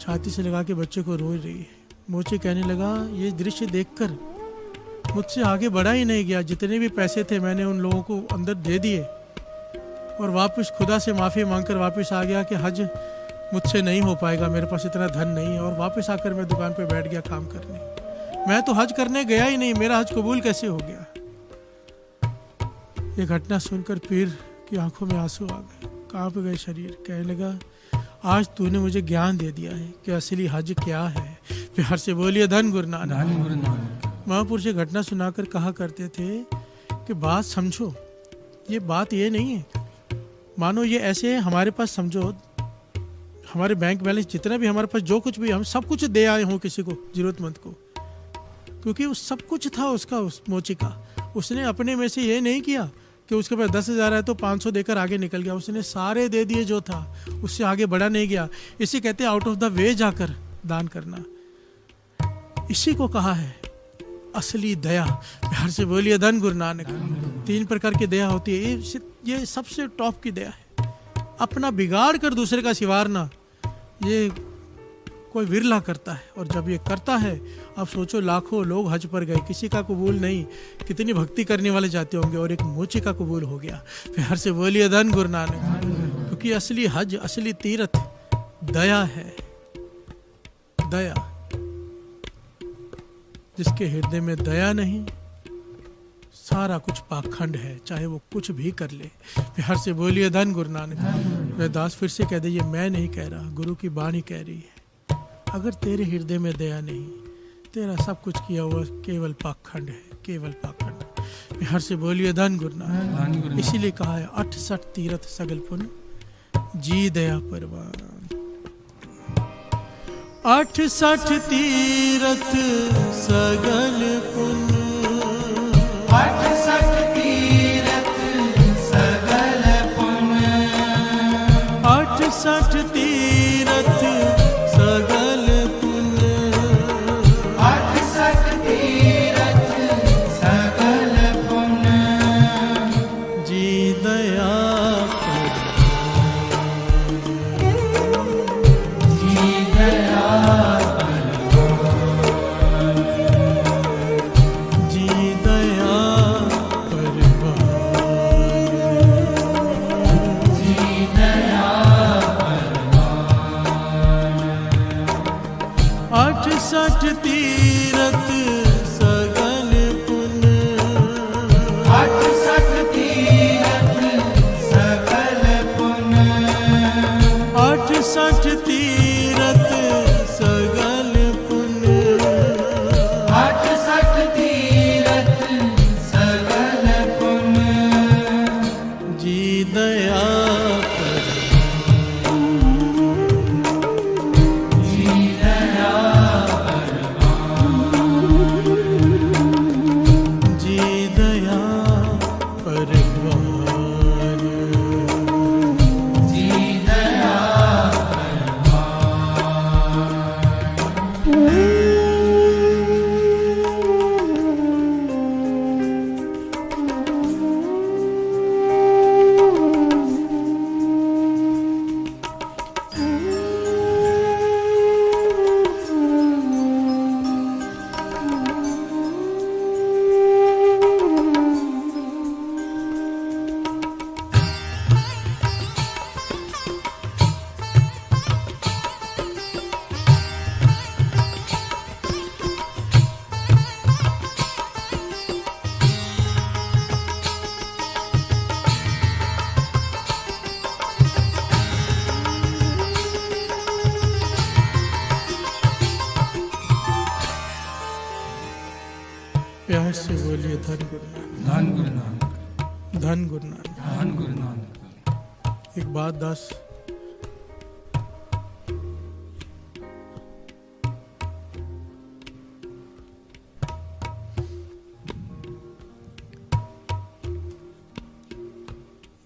छाती से लगा के बच्चे को रो रही है। मोची कहने लगा ये दृश्य देखकर मुझसे आगे बढ़ा ही नहीं गया। जितने भी पैसे थे मैंने उन लोगों को अंदर दे दिए और वापस खुदा से माफ़ी मांगकर वापस आ गया कि हज मुझसे नहीं हो पाएगा, मेरे पास इतना धन नहीं है। और वापस आकर मैं दुकान पे बैठ गया काम करने। मैं तो हज करने गया ही नहीं, मेरा हज कबूल कैसे हो गया। ये घटना सुनकर पीर की आंखों में आंसू आ गए, कांप गए शरीर। कहने लगा, आज तूने मुझे ज्ञान दे दिया है कि असली हज क्या है। प्यार से बोलिए धन गुरु नानक। धन गुरु नानक। महापुरुष ये घटना सुनाकर कहा करते थे कि बात समझो, ये बात ये नहीं है। मानो ये ऐसे है, हमारे पास समझो हमारे बैंक बैलेंस जितना भी हमारे पास जो कुछ भी, हम सब कुछ दे आए हों किसी को, जरूरतमंद को, क्योंकि वो सब कुछ था उसका, उस मोची का। उसने अपने में से ये नहीं किया कि उसके पास 10,000 है तो 500 देकर आगे निकल गया। उसने सारे दे दिए जो था, उससे आगे बढ़ा नहीं गया। इसी कहते हैं आउट ऑफ द वे जाकर दान करना। इसी को कहा है असली दया। प्यार से बोलिए धन गुरु नानक। 3 प्रकार की दया होती है, ये सबसे टॉप की दया है। अपना बिगाड़ कर दूसरे का सिवारना, ये कोई विरला करता है। और जब ये करता है, अब सोचो लाखों लोग हज पर गए, किसी का कबूल नहीं, कितनी भक्ति करने वाले जाते होंगे, और एक मोची का कबूल हो गया। प्यार से बोलिए धन गुरु नानक। क्योंकि असली हज, असली तीर्थ दया है। दया, जिसके हृदय में दया नहीं, सारा कुछ पाखंड है, चाहे वो कुछ भी कर ले। प्यार से बोलिए धन गुरु नानक। वेदास फिर से कह दे, ये मैं नहीं कह रहा, गुरु की बाणी कह रही है। अगर तेरे हृदय में दया नहीं, तेरा सब कुछ किया हुआ केवल पाखंड है, केवल पाखंड। प्यार से बोलिए धन गुरु नानक। इसीलिए कहा है 68 तीर्थ सगल पुन जी दया परवान। 68 तीर्थ सगल पुन, 68 तीर्थ सगल पुन, 68 तीर्थ सगल पुन, 68 तीर्थ सगल पुन, जी दया जी दया जी दया परवान, जी दया 68 तीर्थ सगल पुन, 68 तीर्थ सगल पुन, 68 तीर्थ सगल पुन, 68 तीर्थ सगल पुन, जी दया जी दया जी दया परवान, जी दया प्यार से बोलिए धन गुरु नानक। धन गुरु नानक। धन गुरु नानक। धन गुरु नानक। एक बात दास,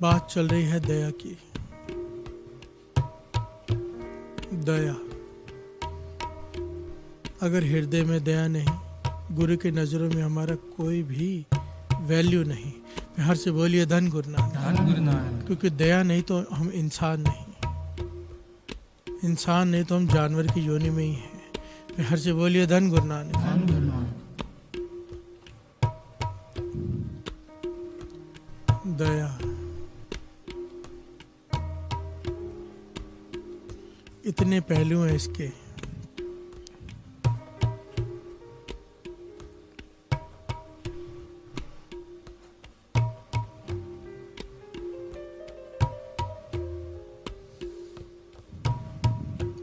बात चल रही है दया की। दया, अगर हृदय में दया नहीं, गुरु की नज़रों में हमारा कोई भी वैल्यू नहीं। प्यार से बोलिए धन गुरु नानक। धन गुरु नानक। क्योंकि दया नहीं तो हम इंसान नहीं, इंसान नहीं तो हम जानवर की योनि में ही हैं। प्यार से बोलिए धन गुरु नानक। धन गुरु नानक। दया। इतने पहलू हैं इसके।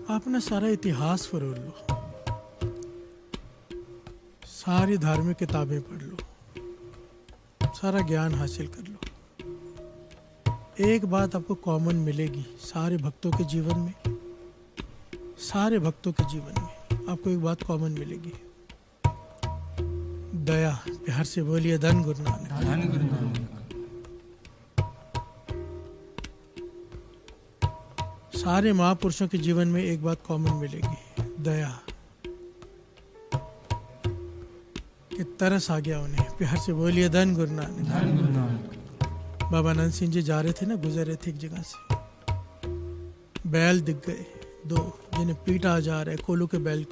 आप ना सारा इतिहास फरोल लो, सारी धार्मिक किताबें पढ़ लो, सारा ज्ञान हासिल कर लो। एक बात आपको कॉमन मिलेगी सारे भक्तों के जीवन में, सारे भक्तों के जीवन में आपको एक बात कॉमन मिलेगी, दया। प्यार से बोलिए धन गुरु नानक। धन गुरु नानक। सारे महापुरुषों के जीवन में एक बात कॉमन मिलेगी, दया। कि तरस आ गया उन्हें। प्यार से बोलिए धन गुरु नानक। धन गुरु नानक। बाबा नंद सिंह जी जा रहे थे ना, गुजर रहे थे एक जगह से, बैल दिख गए दो जिन्हें पीटा जा रहा है। कोलू के बैल,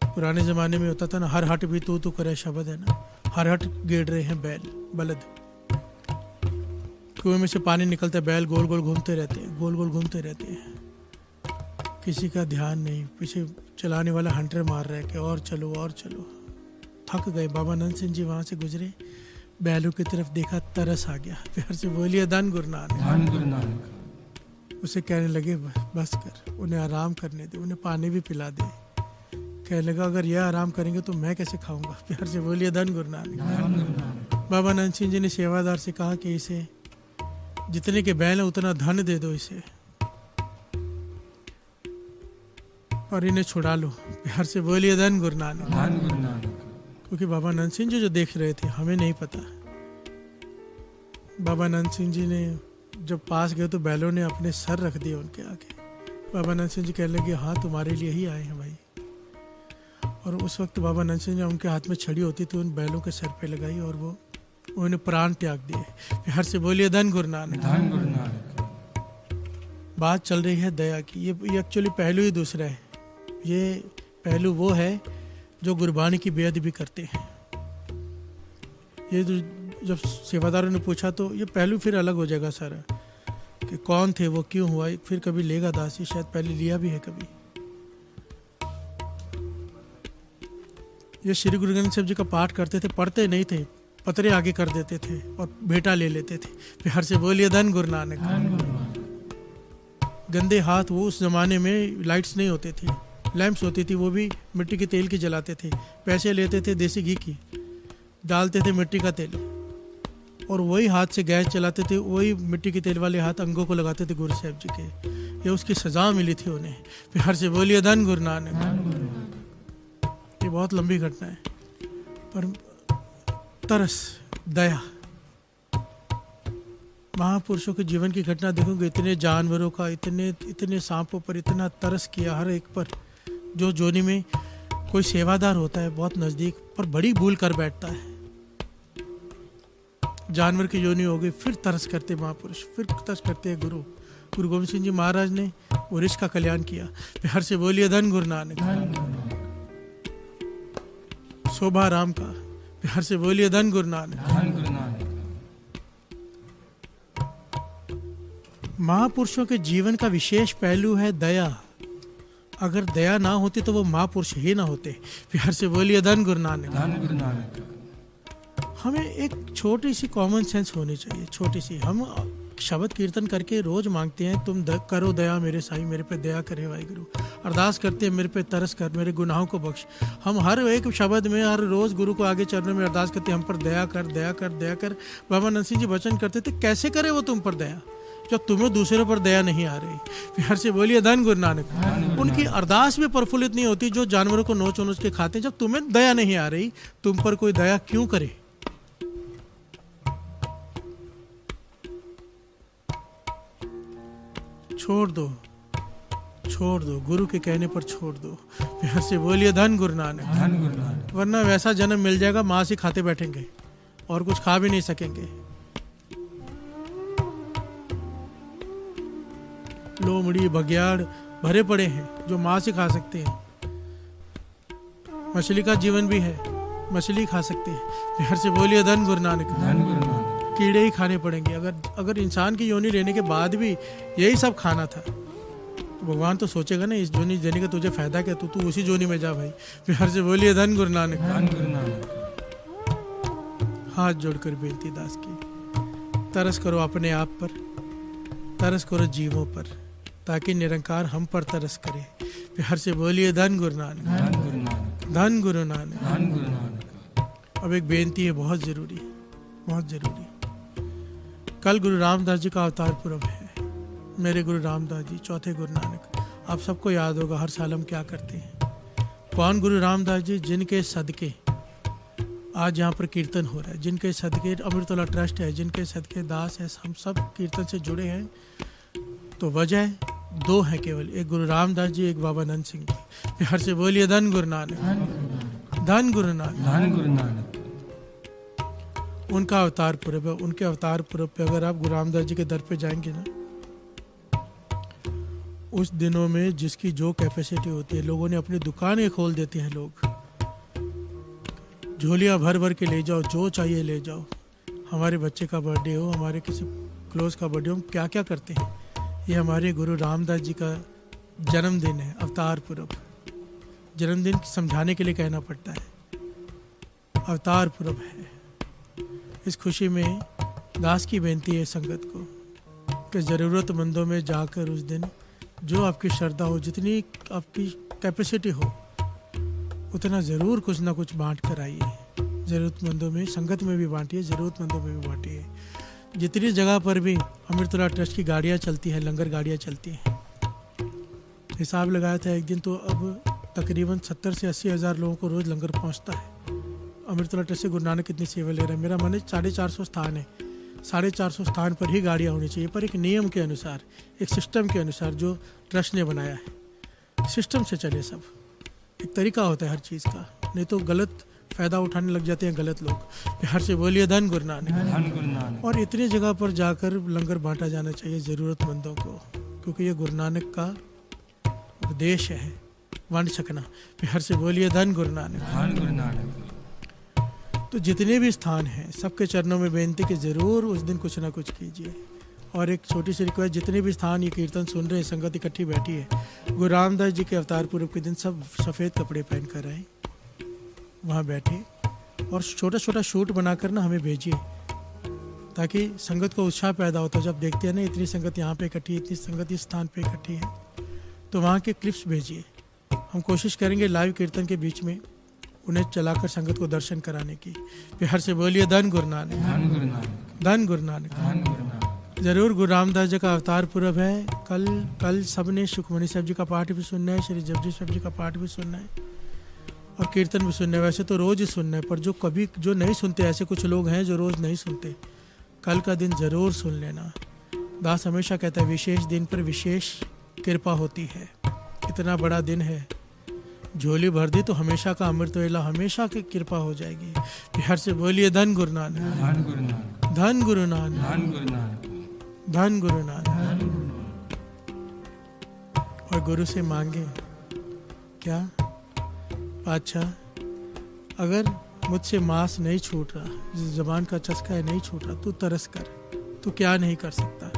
पुराने जमाने में होता था ना, हर हट भी तू करे शब्द है ना, हर हट गेड़ रहे हैं बैल, बलद। कुएं में से पानी निकलता है, बैल गोल गोल घूमते रहते हैं, गोल गोल घूमते रहते हैं, किसी का ध्यान नहीं। पीछे चलाने वाला हंटर मार रहा है कि और चलो और चलो। थक गए। बाबा नंद सिंह जी वहां से गुजरे, बैलों की तरफ देखा, तरस आ गया। प्यार से बोलिए धन गुरु नानक। धन गुरु नानक। उसे कहने लगे बस कर, उन्हें आराम करने दे, उन्हें पानी भी पिला दे। कहने लगा अगर यह आराम करेंगे तो मैं कैसे खाऊंगा। प्यार से बोलिए धन गुरु नानक। धन गुरु नानक। बाबा नंद सिंह जी ने सेवादार से कहा कि इसे जितने के बैल है उतना धन दे दो इसे, और इन्हें छुड़ा लो। प्यार से बोलिए धन गुरु नानक। धन गुरु नानक। क्योंकि बाबा नंद सिंह जी जो देख रहे थे हमें नहीं पता। बाबा नंद सिंह जी ने जब पास गए तो बैलों ने अपने सर रख दिए उनके आगे। बाबा नंद सिंह जी कहने लगे हाँ तुम्हारे लिए ही आए हैं भाई। और उस वक्त बाबा नंद सिंह जी उनके हाथ में छड़ी होती थी, उन बैलों के सर पे लगाई और वो उन्हें प्राण त्याग दिए। प्यार से बोलिए धन गुरु नानक। धन गुरु नानक। बात चल रही है दया की। ये एक्चुअली पहलू ही दूसरा है। ये पहलू वो है जो गुरबानी की बेअदबी करते हैं। ये जब सेवादारों ने पूछा तो ये पहलू फिर अलग हो जाएगा सारा, कि कौन थे वो, क्यों हुआ, फिर कभी लेगा दासी, शायद पहले लिया भी है कभी। ये श्री गुरु ग्रंथ साहिब जी का पाठ करते थे, पढ़ते नहीं थे, पतरे आगे कर देते थे और बेटा ले लेते थे। प्यार से बोलिए धन गुरु नानक। धन गुरु नानक। गंदे हाथ। वो उस जमाने में लाइट्स नहीं होते थे, लैंप्स होती थी, वो भी मिट्टी के तेल की जलाते थे। पैसे लेते थे देसी घी की, डालते थे मिट्टी का तेल, और वही हाथ से गैस चलाते थे। वही मिट्टी के तेल वाले हाथ अंगों को लगाते थे गुरु साहब जी के। ये उसकी सजा मिली थी उन्हें। प्यार से बोलिए धन गुरु नानक। धन गुरु नानक। ये बहुत लंबी घटना है, पर तरस, दया, महापुरुषों के जीवन की घटना देखोगे। इतने जानवरों का, इतने सांपों पर इतना तरस किया, हर एक पर। जो जोनी में कोई सेवादार होता है बहुत नजदीक, पर बड़ी भूल कर बैठता है। जानवर की योनि हो गई, फिर तरस करते महापुरुष, फिर तरस करते हैं गुरु गोविंद सिंह जी महाराज ने वो ऋषि का कल्याण किया। प्यार से बोलिए धन गुरु नानक। धन गुरु नानक। शोभा राम का। प्यार से बोलिए धन गुरु नानक। धन गुरु नानक। महापुरुषों के जीवन का विशेष पहलू है दया। अगर दया ना होती तो वो महापुरुष ही ना होते। प्यार से बोलिए धन गुरु नानक। धन गुरु नानक। हमें एक छोटी सी कॉमन सेंस होनी चाहिए, छोटी सी। हम शब्द कीर्तन करके रोज मांगते हैं तुम करो दया मेरे साईं, मेरे पे दया करे वाहिगुरु। अरदास करते हैं मेरे पे तरस कर, मेरे गुनाहों को बख्श। हम हर एक शब्द में, हर रोज गुरु को आगे चरणों में अरदास करते हैं हम पर दया कर, दया कर, दया कर। बाबा नंद सिंह जी वचन करते थे कैसे करे वो तुम पर दया जब तुम्हें दूसरों पर दया नहीं आ रही। प्यार से बोलिए धन गुरु नानक। उनकी अरदास भी प्रफुल्लित नहीं होती जो जानवरों को नोच नोच के खाते हैं। जब तुम्हें दया नहीं आ रही, तुम पर कोई दया क्यों करे। छोड़ दो, छोड़ दो, गुरु के कहने पर छोड़ दो। प्यार से बोलिए धन गुरु नानक। धन गुरु नानक। वरना वैसा जन्म मिल जाएगा, मांस ही खाते बैठेंगे और कुछ खा भी नहीं सकेंगे। लोमड़ी बघियाड़ भरे पड़े हैं जो मांस ही खा सकते हैं। मछली का जीवन भी है, मछली खा सकते हैं। प्यार से बोलिए धन गुरु नानक। धन गुरु नानक। कीड़े ही खाने पड़ेंगे। अगर इंसान की योनि लेने के बाद भी यही सब खाना था तो भगवान तो सोचेगा ना इस जोनी देने का तुझे फायदा क्या, तू उसी जोनी में जा भाई। प्यार से बोलिए धन गुरु नानक। धन गुरु नानक। हाथ जोड़कर बेनती दास की, तरस करो अपने आप पर, तरस करो जीवों पर, ताकि निरंकार हम पर तरस करे। प्यार से बोलिए धन गुरु नानक। धन गुरु नानक। धन गुरु नानक। धन गुरु नानक। अब एक बेनती है बहुत जरूरी, बहुत जरूरी। कल गुरु रामदास जी का अवतार पुरब है। मेरे गुरु रामदास जी, चौथे गुरु नानक। आप सबको याद होगा हर साल हम क्या करते हैं। कौन गुरु रामदास जी? जिनके सदके आज यहाँ पर कीर्तन हो रहा है, जिनके सदके अमृतोला ट्रस्ट है, जिनके सदके दास है, हम सब कीर्तन से जुड़े हैं। तो वजह दो है केवल, एक गुरु रामदास जी, एक बाबा नंद सिंह जी। प्यार से बोलिए धन गुरु नानक। धन गुरु नानक। धन गुरु नानक। उनका अवतार पुरब है। उनके अवतार पुरब पे अगर आप गुरु रामदास जी के दर पे जाएंगे ना, उस दिनों में जिसकी जो कैपेसिटी होती है, लोगों ने अपनी दुकानें खोल देते हैं। लोग झोलियाँ भर भर के ले जाओ, जो चाहिए ले जाओ। हमारे बच्चे का बर्थडे हो, हमारे किसी क्लोज का बर्थडे हो, हम क्या क्या करते हैं। ये हमारे गुरु रामदास जी का जन्मदिन है, अवतार पुरब। जन्मदिन समझाने के लिए कहना पड़ता है, अवतार पुरब है। इस खुशी में दास की बेनती है संगत को कि ज़रूरतमंदों में जाकर उस दिन जो आपकी श्रद्धा हो, जितनी आपकी कैपेसिटी हो, उतना ज़रूर कुछ ना कुछ बांट कर आइए। ज़रूरतमंदों में, संगत में भी बांटिए, ज़रूरतमंदों में भी बांटिए। जितनी जगह पर भी अमृतोला ट्रस्ट की गाड़ियाँ चलती हैं, लंगर गाड़ियाँ चलती हैं, हिसाब लगाया था एक दिन तो अब तकरीबन 70 से 80 हज़ार लोगों को रोज़ लंगर पहुँचता है। अमृतोला ट्रस्ट से गुरु नानक कितनी सेवा ले रहा है। मेरा मन है 450 स्थान है, 450 स्थान पर ही गाड़ियाँ होनी चाहिए, पर एक नियम के अनुसार, एक सिस्टम के अनुसार जो ट्रस्ट ने बनाया है। सिस्टम से चले सब, एक तरीका होता है हर चीज़ का, नहीं तो गलत फ़ायदा उठाने लग जाते हैं गलत लोग। प्यार से बोलिए धन गुरु नानक। धन गुरु नानक। और इतनी जगह पर जाकर लंगर बांटा जाना चाहिए ज़रूरतमंदों को, क्योंकि ये गुरु नानक का उपदेश है, वंड सकना। प्यार से बोलिए धन गुरु नानक। धन गुरु नानक। तो जितने भी स्थान हैं, सबके चरणों में बेनती कि ज़रूर उस दिन कुछ ना कुछ कीजिए। और एक छोटी सी रिक्वेस्ट, जितने भी स्थान ये कीर्तन सुन रहे हैं, संगत इकट्ठी बैठी है, गुरु रामदास जी के अवतार पुरब के दिन सब सफ़ेद कपड़े पहन कर आए, वहाँ बैठे और छोटा छोटा शूट बनाकर ना हमें भेजिए, ताकि संगत को उत्साह पैदा होता है। जब देखते हैं ना इतनी संगत यहाँ पे इकट्ठी है, इतनी संगत इस स्थान पे इकट्ठी है, तो वहाँ के क्लिप्स भेजिए। हम कोशिश करेंगे लाइव कीर्तन के बीच में उन्हें चलाकर संगत को दर्शन कराने की। प्यार से बोलिए धन गुरु नानक। धन गुरु नानक। धन गुरु नानक। धन गुरु नानक। ज़रूर गुरु रामदास जी का अवतार पुरब है। कल सबने सुखमणि साहब जी का पाठ भी सुनना है, श्री जपजी साहब जी का पाठ भी सुनना है और कीर्तन भी सुनना है। वैसे तो रोज़ ही सुनना है, पर जो नहीं सुनते, ऐसे कुछ लोग हैं जो रोज़ नहीं सुनते, कल का दिन ज़रूर सुन लेना। दास हमेशा कहता है विशेष दिन पर विशेष कृपा होती है। इतना बड़ा दिन है, झोली भर दी तो हमेशा का अमृत वेला, हमेशा की कृपा हो जाएगी। प्यार से बोलिए धन गुरु नानक। धन गुरु नानक। धन गुरु नानक। धन गुरु नानक। धन गुरु नानक। धन गुरु नानक। और गुरु से मांगे क्या? पातशाह, अगर मुझसे मांस नहीं छूट रहा, जिस जबान का चस्का है नहीं छूट रहा, तू तरस कर, तू क्या नहीं कर सकता।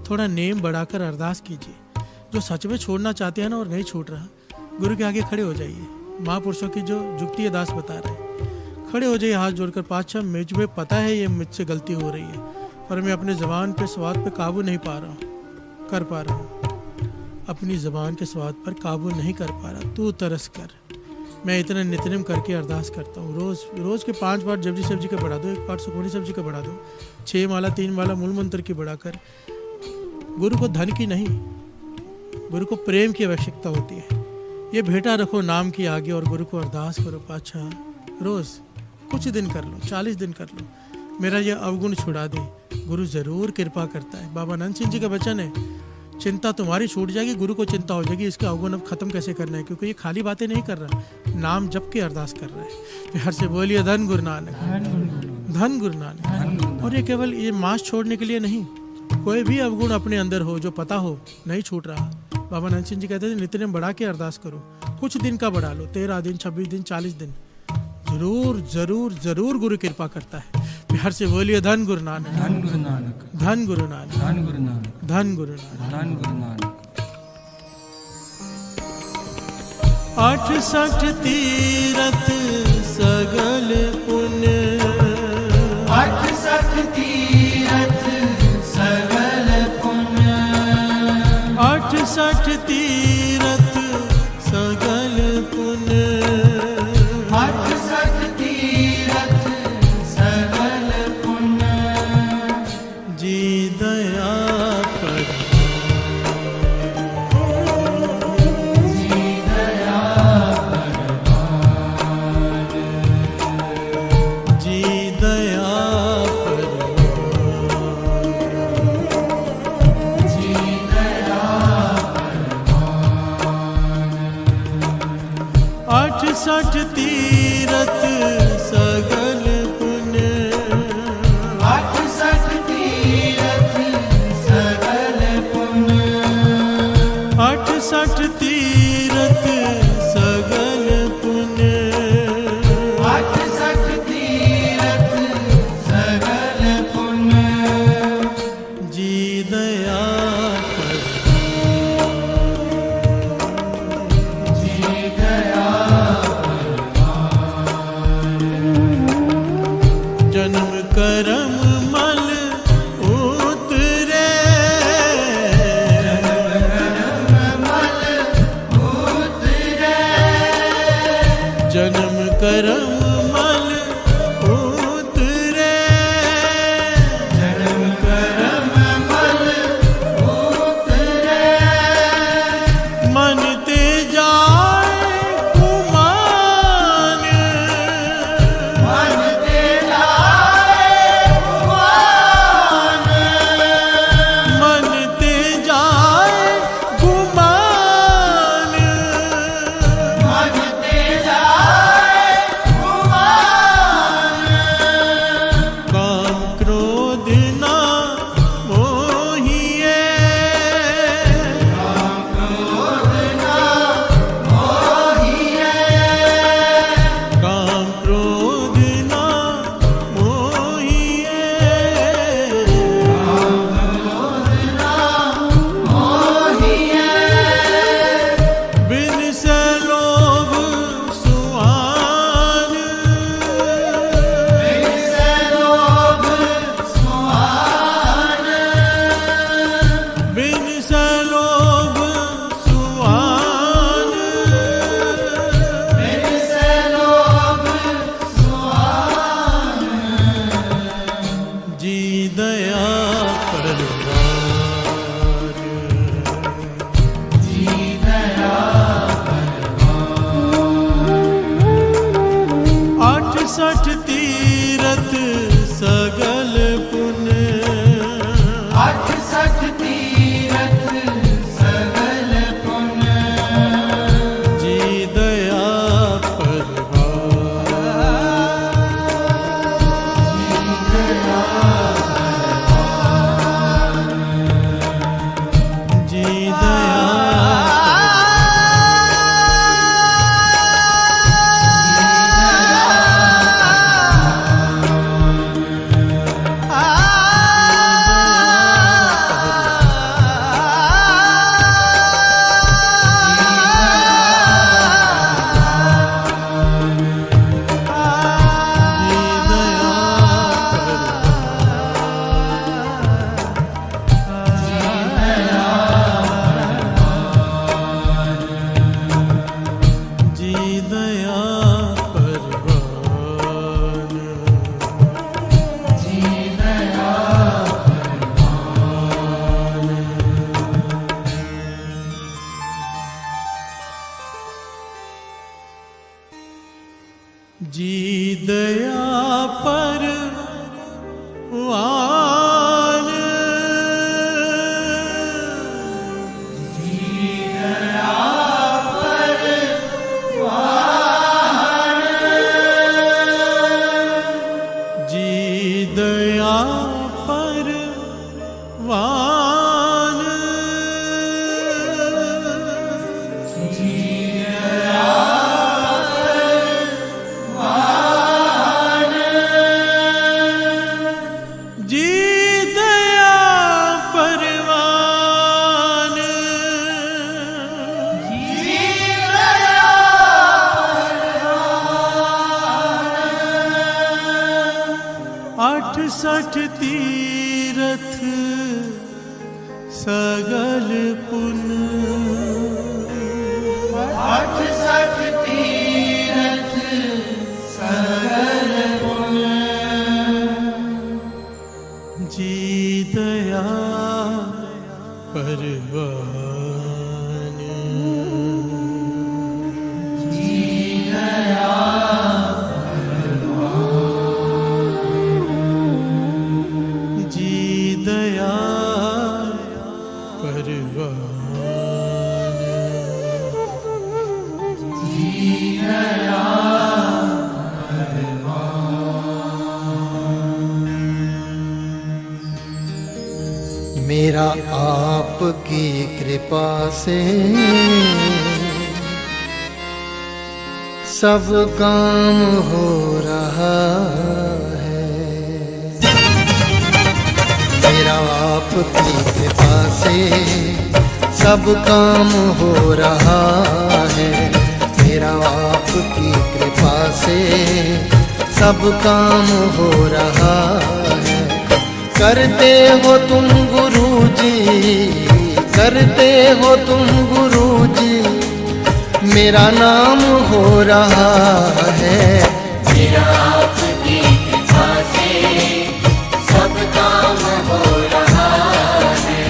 थोड़ा नेम बढ़ाकर अरदास कीजिए। जो सच में छोड़ना चाहते हैं ना और नहीं छूट रहा, गुरु के आगे खड़े हो जाइए। महापुरुषों की जो जुक्ति है दास बता रहे हैं, खड़े हो जाइए हाथ जोड़कर, पातशाह मुझे पता है ये मुझसे गलती हो रही है, पर मैं अपने ज़बान पे स्वाद पे काबू नहीं पा रहा हूँ, कर पा रहा हूँ, अपनी ज़बान के स्वाद पर काबू नहीं कर पा रहा, तू तरस कर। मैं इतना नितनेम करके अरदास करता हूँ। रोज़ के 5 पाठ जपजी साहब जी का बढ़ा दो, 1 पाठ सुखमणि साहब जी का बढ़ा दो, 6 माला 3 माला मूल मंत्र की बढ़ाकर। गुरु को धन की नहीं, गुरु को प्रेम की आवश्यकता होती है। ये भेंटा रखो नाम की आगे और गुरु को अरदास करो, पातशाह रोज़ कुछ दिन कर लो, 40 दिन कर लो, मेरा ये अवगुण छुड़ा दे। गुरु ज़रूर कृपा करता है। बाबा नंद सिंह जी का वचन है, चिंता तुम्हारी छूट जाएगी, गुरु को चिंता हो जाएगी इसका अवगुण अब खत्म कैसे करना है, क्योंकि ये खाली बातें नहीं कर रहा, नाम जप के अरदास कर रहा है। प्यार से बोलिए धन गुरु नानक। धन गुरु नानक। और ये केवल ये मांस छोड़ने के लिए नहीं, कोई भी अवगुण अपने अंदर हो जो पता हो नहीं छूट रहा, बाबा नंद सिंह जी कहते थे नित्य बढ़ा के अरदास करो। कुछ दिन का बढ़ा लो, 13 दिन, 26 दिन, 40 दिन, जरूर जरूर जरूर गुरु कृपा करता है। प्यार से बोलिए धन गुरु नानक, धन गुरु नानक, धन गुरु नानक, धन गुरु नानक, धन गुरु नानक। धन गुरु नानक। 68 तीरथ सगल पुण्य, 68 तीरथ सगल पुण्य, 68 तीरथ सगल पुण्य, 68 तीरथ सगल पुण्य, जी दया पर जी दया जी दया पर जी दया 68 तीरथ सगल पुण्य, 68 तीरथ सगल पुण्य, 68 तीरथ सगल पुण्य, 68 तीरथ सगल पुण्य, जी दया पर जी दया जन्म करम मल उतरे, मल उतरे, जन्म करम मल उतरे, जन्म करम मल उतरे, मन ते जाए कुमान, मन तेरा भगवान, मन ते जाए गुमान, मन तेरा भगवान, काम क्रोध ना मोहिए, क्रोध ना मोहिए, काम क्रोध ना मोहिए, मोहिए, बिन से लोभ सुआन, से लोभ सुहान, बिन से लोभ सुआन, से लोभ सुहान, जी दया परवार, जी दया 68 तीरथ सगल पुण्य, 68 तीरथ सगल पुण्य, जी दया परवार, जी दया जी दया परवान, जी दया जी दया परवान, जी दया परवान, जी दया 68 तीरथ सगल पुन, 68 तीरथ सगल पुन, जी दया परवान, जी दया जी दया परवान, जी दया मेरा आपकी कृपा से सब काम हो रहा है। मेरा आपकी कृपा से सब काम हो रहा है। मेरा आपकी कृपा से सब काम हो रहा है। करते हो तुम गुरुजी, करते हो तुम गुरुजी, मेरा नाम हो रहा है। मेरा आपकी कृपा से सब काम हो रहा है।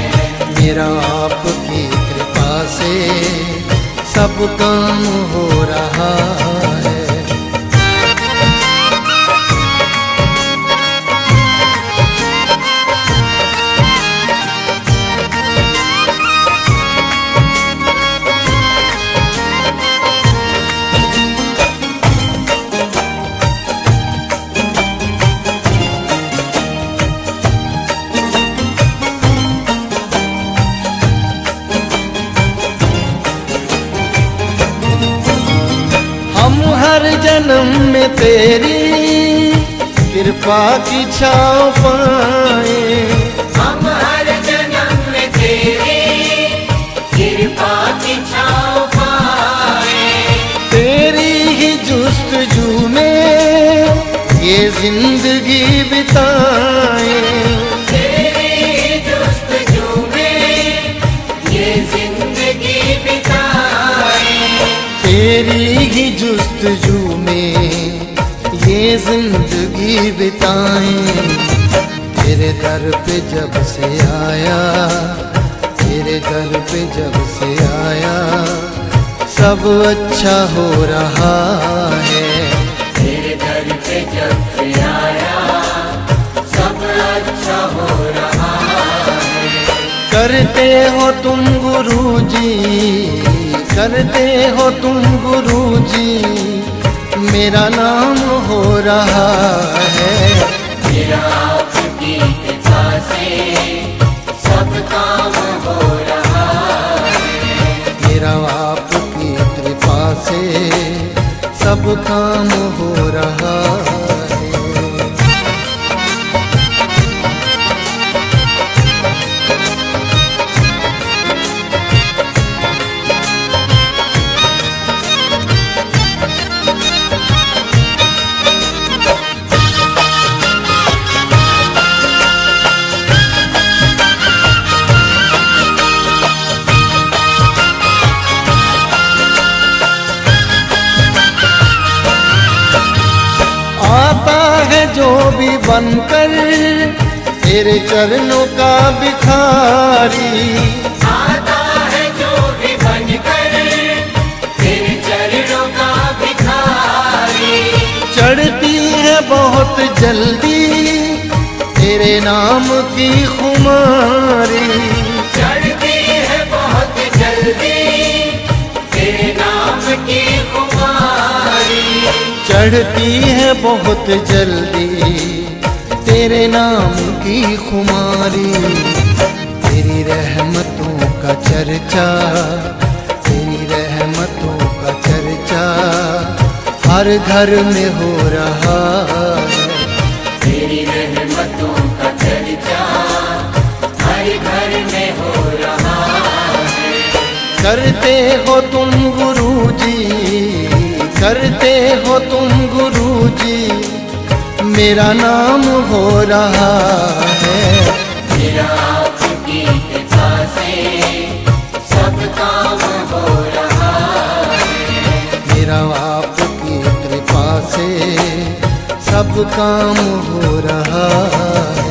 मेरा आपकी कृपा से सब काम हो रहा है। हम हर जन्म में तेरी कृपा की छाँव पाए। हम हर जन्म में तेरी कृपा की छाँव पाए। तेरी ही जुस्तजू में ये जिंदगी बिताए। तेरी जुस्तजू में ये जिंदगी बिताए। तेरी ही जुस्तजू में ये जिंदगी बिताएं। तेरे दर पे जब से आया, तेरे दर पे जब से आया, सब अच्छा हो रहा है। तेरे दर पे जब से आया सब अच्छा हो रहा है। करते हो तुम गुरुजी, करते हो तुम गुरुजी, मेरा नाम हो रहा है। मेरा आपकी कृपा से सब काम हो रहा है। मेरा आपकी कृपा से सब काम हो रहा है। आता है जो भी बनकर तेरे चरणों का भिखारी। आता है जो भी बनकर तेरे चरणों का भिखारी। चढ़ती है बहुत जल्दी तेरे नाम की खुमारी। चढ़ती है बहुत जल्दी तेरे नाम की खुमारी। चढ़ती है बहुत जल्दी तेरे नाम की खुमारी। तेरी रहमतों का चर्चा, तेरी रहमतों का चर्चा हर घर में हो रहा है। तेरी रहमतों का चर्चा हर घर में हो रहा है। करते हो तुम गुरुजी, करते हो तुम गुरुजी, मेरा नाम हो रहा है। मेरा आपकी कृपा से सब काम हो रहा है। मेरा आपकी कृपा से सब काम हो रहा है।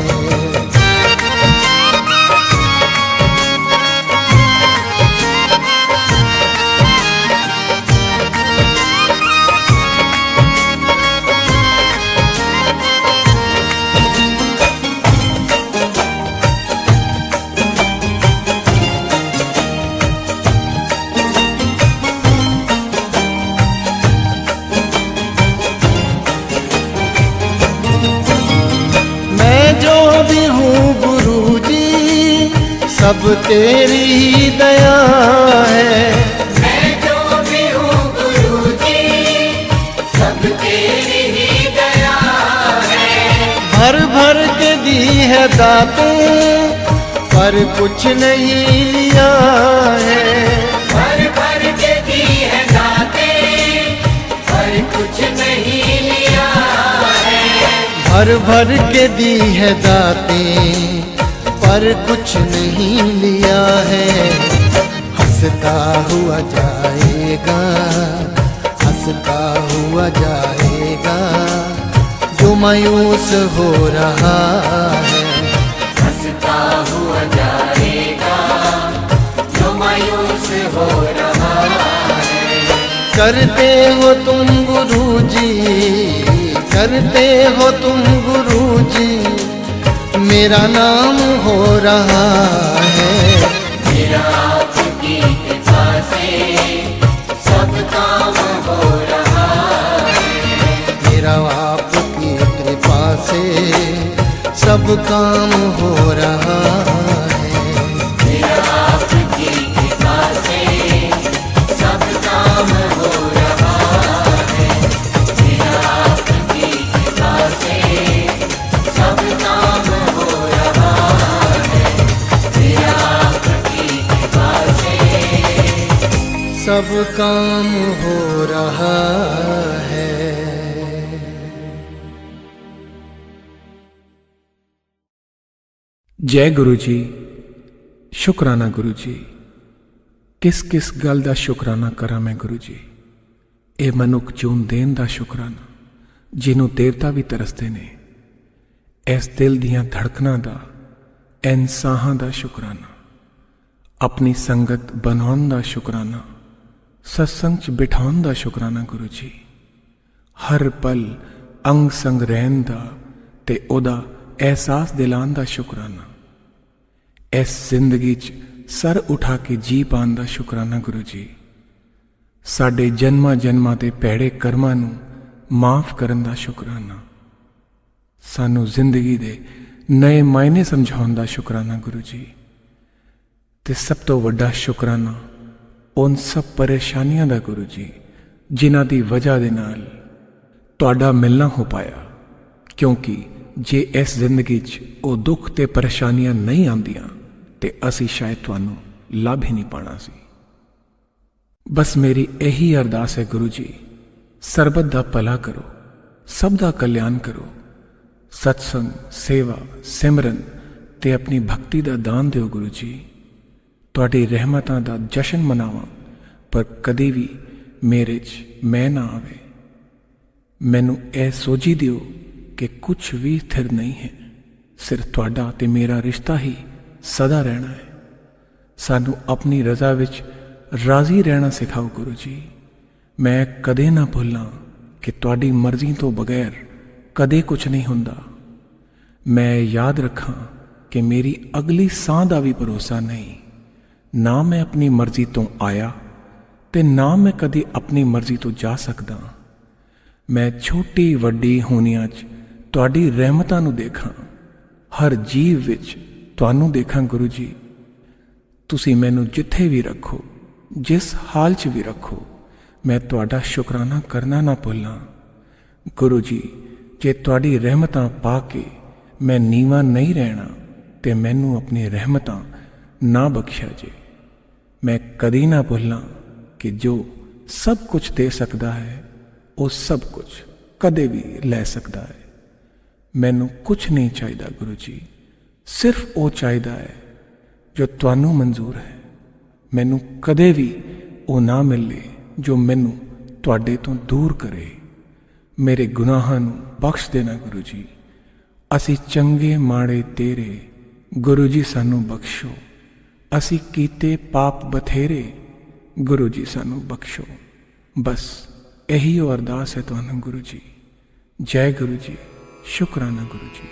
सब तेरी ही दया है। मैं जो भी हूँ गुरुजी, सब तेरी ही दया है। भर भर के दी है दातें पर कुछ नहीं लिया है। भर भर के दी है दातें पर कुछ नहीं लिया है। भर भर के दी है दातें पर कुछ नहीं लिया है। हंसता हुआ जाएगा, हंसता हुआ जाएगा जो मायूस हो रहा है। हंसता हुआ जाएगा जो मायूस हो रहा है। करते हो तुम गुरुजी, करते हो तुम गुरुजी, मेरा नाम हो रहा है। मेरा आपकी कृपा से सब काम हो रहा है। मेरा आपकी कृपा से सब काम हो रहा है। मेरा आपकी कृपा से सब काम हो रहा है। मेरा आपकी कृपा से सब काम हो रहा है। मेरा आपकी कृपा से सब काम हो रहा है। जय गुरु जी। शुकराना गुरु जी। किस किस गल दा शुकराना करा मैं गुरु जी। ए मनुख चून देन दा शुकराना जिन्हों देवता भी तरसते ने। इस दिल दियां धड़कनां दा, इन साहां दा शुकराना। अपनी संगत बनाउण दा शुकराना, सत्संग च बिठाउण दा शुकराना गुरु जी। हर पल अंग संग रहन दा ते ओदा एहसास दिलान दा शुकराना। इस जिंदगी च सर उठा के जी पान दा शुकराना गुरु जी। साडे जन्मां जन्मां दे भैड़े कर्मां नूं माफ करन दा शुकराना। सानू जिंदगी दे नए मायने समझाउण दा शुकराना गुरु जी। ते सब तो वड्डा शुकराना उन सब परेशानियां दा गुरु जी जिन्हां दी वजह दे नाल तुहाडा मिलना हो पाया। क्योंकि जे इस जिंदगी च वो दुख ते परेशानियां नहीं आंदियां ते असी शायद तुहानू लाभ ही नहीं पाना सी। बस मेरी यही अरदास है गुरु जी, सरबत दा भला करो, सब दा कल्याण करो। सत्संग, सेवा, सिमरन ते अपनी भक्ति दा दान दिओ गुरु जी। तुहाडी रहमतां दा जशन मनावां पर कदी भी मेरे च मैं ना आवे। मैनू ए सोझी दिओ कि कुछ भी स्थिर नहीं है, सिर्फ तुहाडा ते मेरा रिश्ता ही सदा रहना है। सानू अपनी रजा विच राजी रहना सिखाओ गुरु जी। मैं कदे ना भुल्लां कि तुहाडी मर्जी तो बगैर कदे कुछ नहीं हुंदा। मैं याद रखां कि मेरी अगली सांह दा भी भरोसा नहीं। ना मैं अपनी मर्जी तो आया ते ना मैं कदी अपनी मर्जी तो जा सकदा। मैं छोटी वड्डी होनियां च तुहाडी रहमतां नूं देखां, हर जीव विच तुहानू देखां गुरु जी। तुसी मैनू जिथे भी रखो, जिस हाल च भी रखो, मैं तुहाडा शुकराना करना ना भुल्लां। गुरु जी, जे तुहाडी रहमतां पा के मैं नीवा नहीं रहना ते मैनू अपनी रहमतां ना बख्शा जे। मैं कदी ना भुल्लां कि जो सब कुछ दे सकदा है वो सब कुछ कदे भी लै सकदा है। ਮੈਨੂੰ ਕੁਝ ਨਹੀਂ ਚਾਹੀਦਾ ਗੁਰੂ ਜੀ, ਸਿਰਫ ਉਹ ਚਾਹੀਦਾ ਹੈ ਜੋ ਤੁਹਾਨੂੰ ਮਨਜ਼ੂਰ ਹੈ। ਮੈਨੂੰ ਕਦੇ ਵੀ ਉਹ ਨਾ ਮਿਲੇ ਜੋ ਮੈਨੂੰ ਤੁਹਾਡੇ ਤੋਂ ਦੂਰ ਕਰੇ। ਮੇਰੇ ਗੁਨਾਹਾਂ ਨੂੰ ਬਖਸ਼ ਦੇਣਾ ਗੁਰੂ ਜੀ। ਅਸੀਂ ਚੰਗੇ ਮਾੜੇ ਤੇਰੇ, ਗੁਰੂ ਜੀ ਸਾਨੂੰ ਬਖਸ਼ੋ। ਅਸੀਂ ਕੀਤੇ ਪਾਪ ਬਥੇਰੇ, ਗੁਰੂ ਜੀ ਸਾਨੂੰ ਬਖਸ਼ੋ। ਬਸ ਇਹੀ ਉਹ ਅਰਦਾਸ ਹੈ ਤੁਹਾਨੂੰ ਗੁਰੂ ਜੀ। जय गुरु जी, शुक्राना गुरु जी।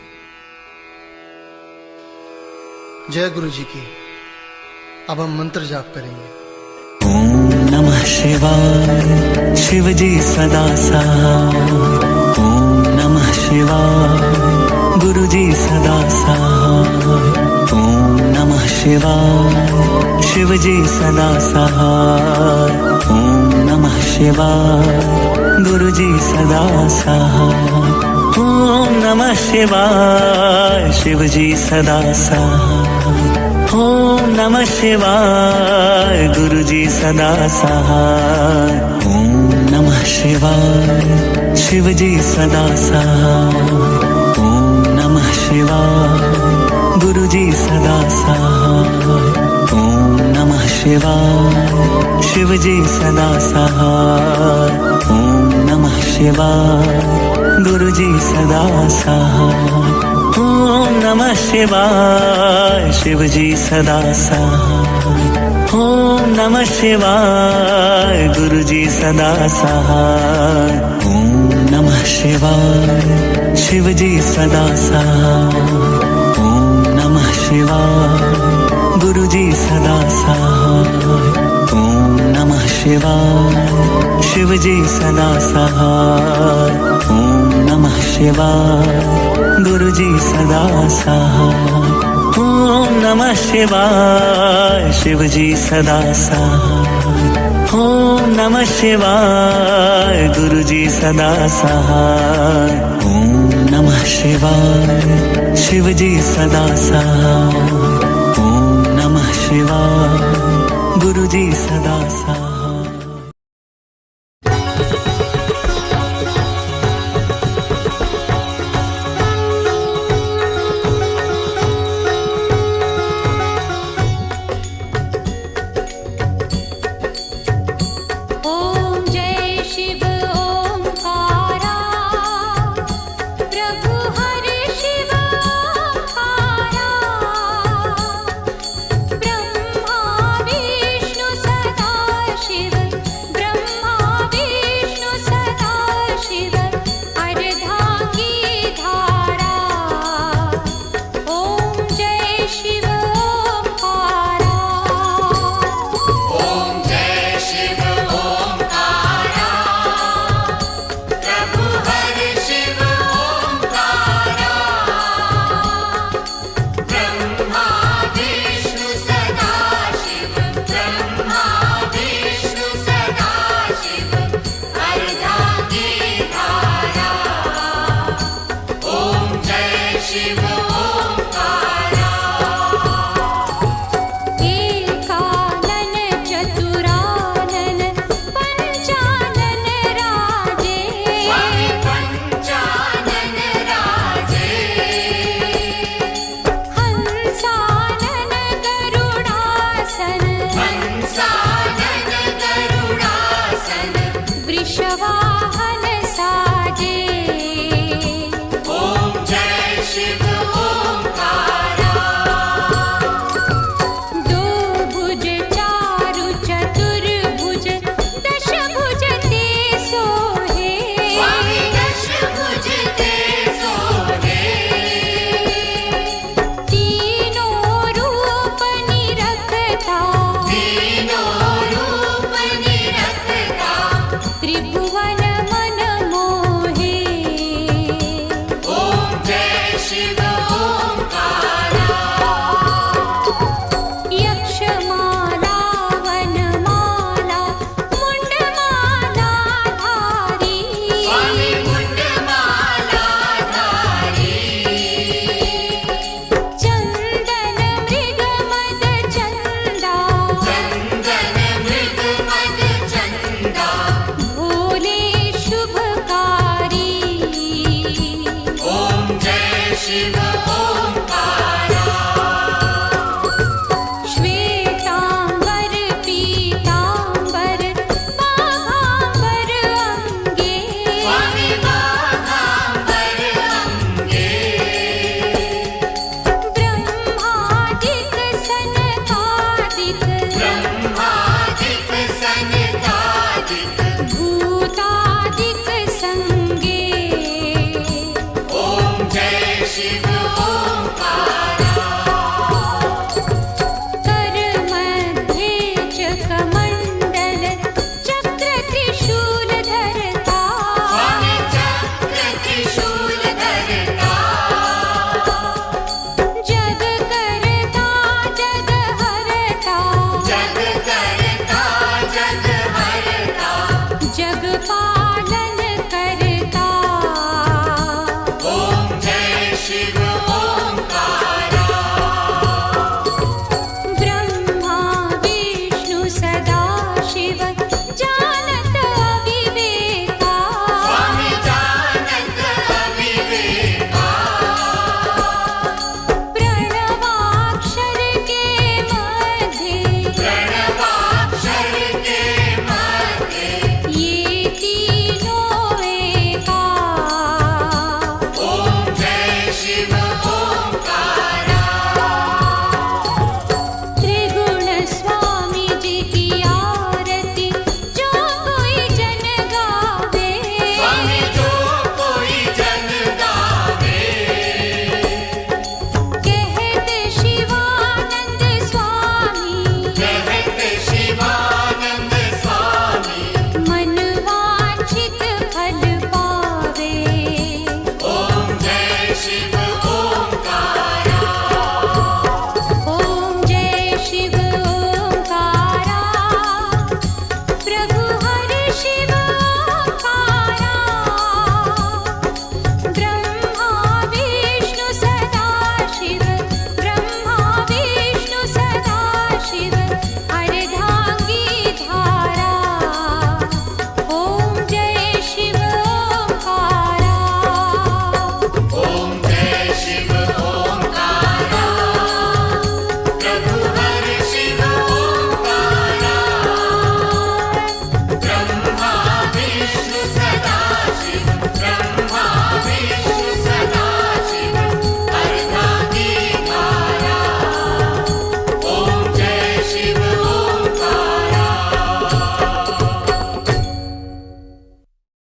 जय गुरु जी की। अब हम मंत्र जाप करेंगे। ओम नमः शिवाय, शिव जी सदा सहाय। ओम नमः शिवाय, गुरु जी सदा सहाय। ओम नमः शिवाय, शिव जी सदा सहाय। ओम नमः शिवाय, गुरु जी सदा सहाय। ओम नमः शिवाय, शिव जी सदा सहाय। ओम नमः शिवाय, गुरु जी सदा सहाय। ओम नमः शिवाय, शिव जी सदा सहाय। ओम नमः शिवाय, गुरु जी सदा सहाय। ओम नमः शिवाय, शिव जी सदा सहाय। ओम नमः शिवाय, गुरु जी सदा सहाय। ओम नमः शिवाय, शिव जी सदा सहाय। ओम नमः शिवाय, गुरु जी सदा सहाय। ओम नमः शिवाय, शिव जी सदा सहाय। ओम नमः शिवाय, गुरु जी सदा सहाय। ओम नमः शिवाय, शिव जी सदा सहाय। ओम नमः शिवाय, गुरु जी सदा सहाय। ओम नमः शिवाय, शिव जी सदा सहाय। ओम नमः शिवाय, गुरु जी सदा सहाय। ओम नमः शिवाय, शिव जी सदा सहाय। ओम नमः शिवाय, गुरु जी सदा सहाय। त्रिभुवन शिव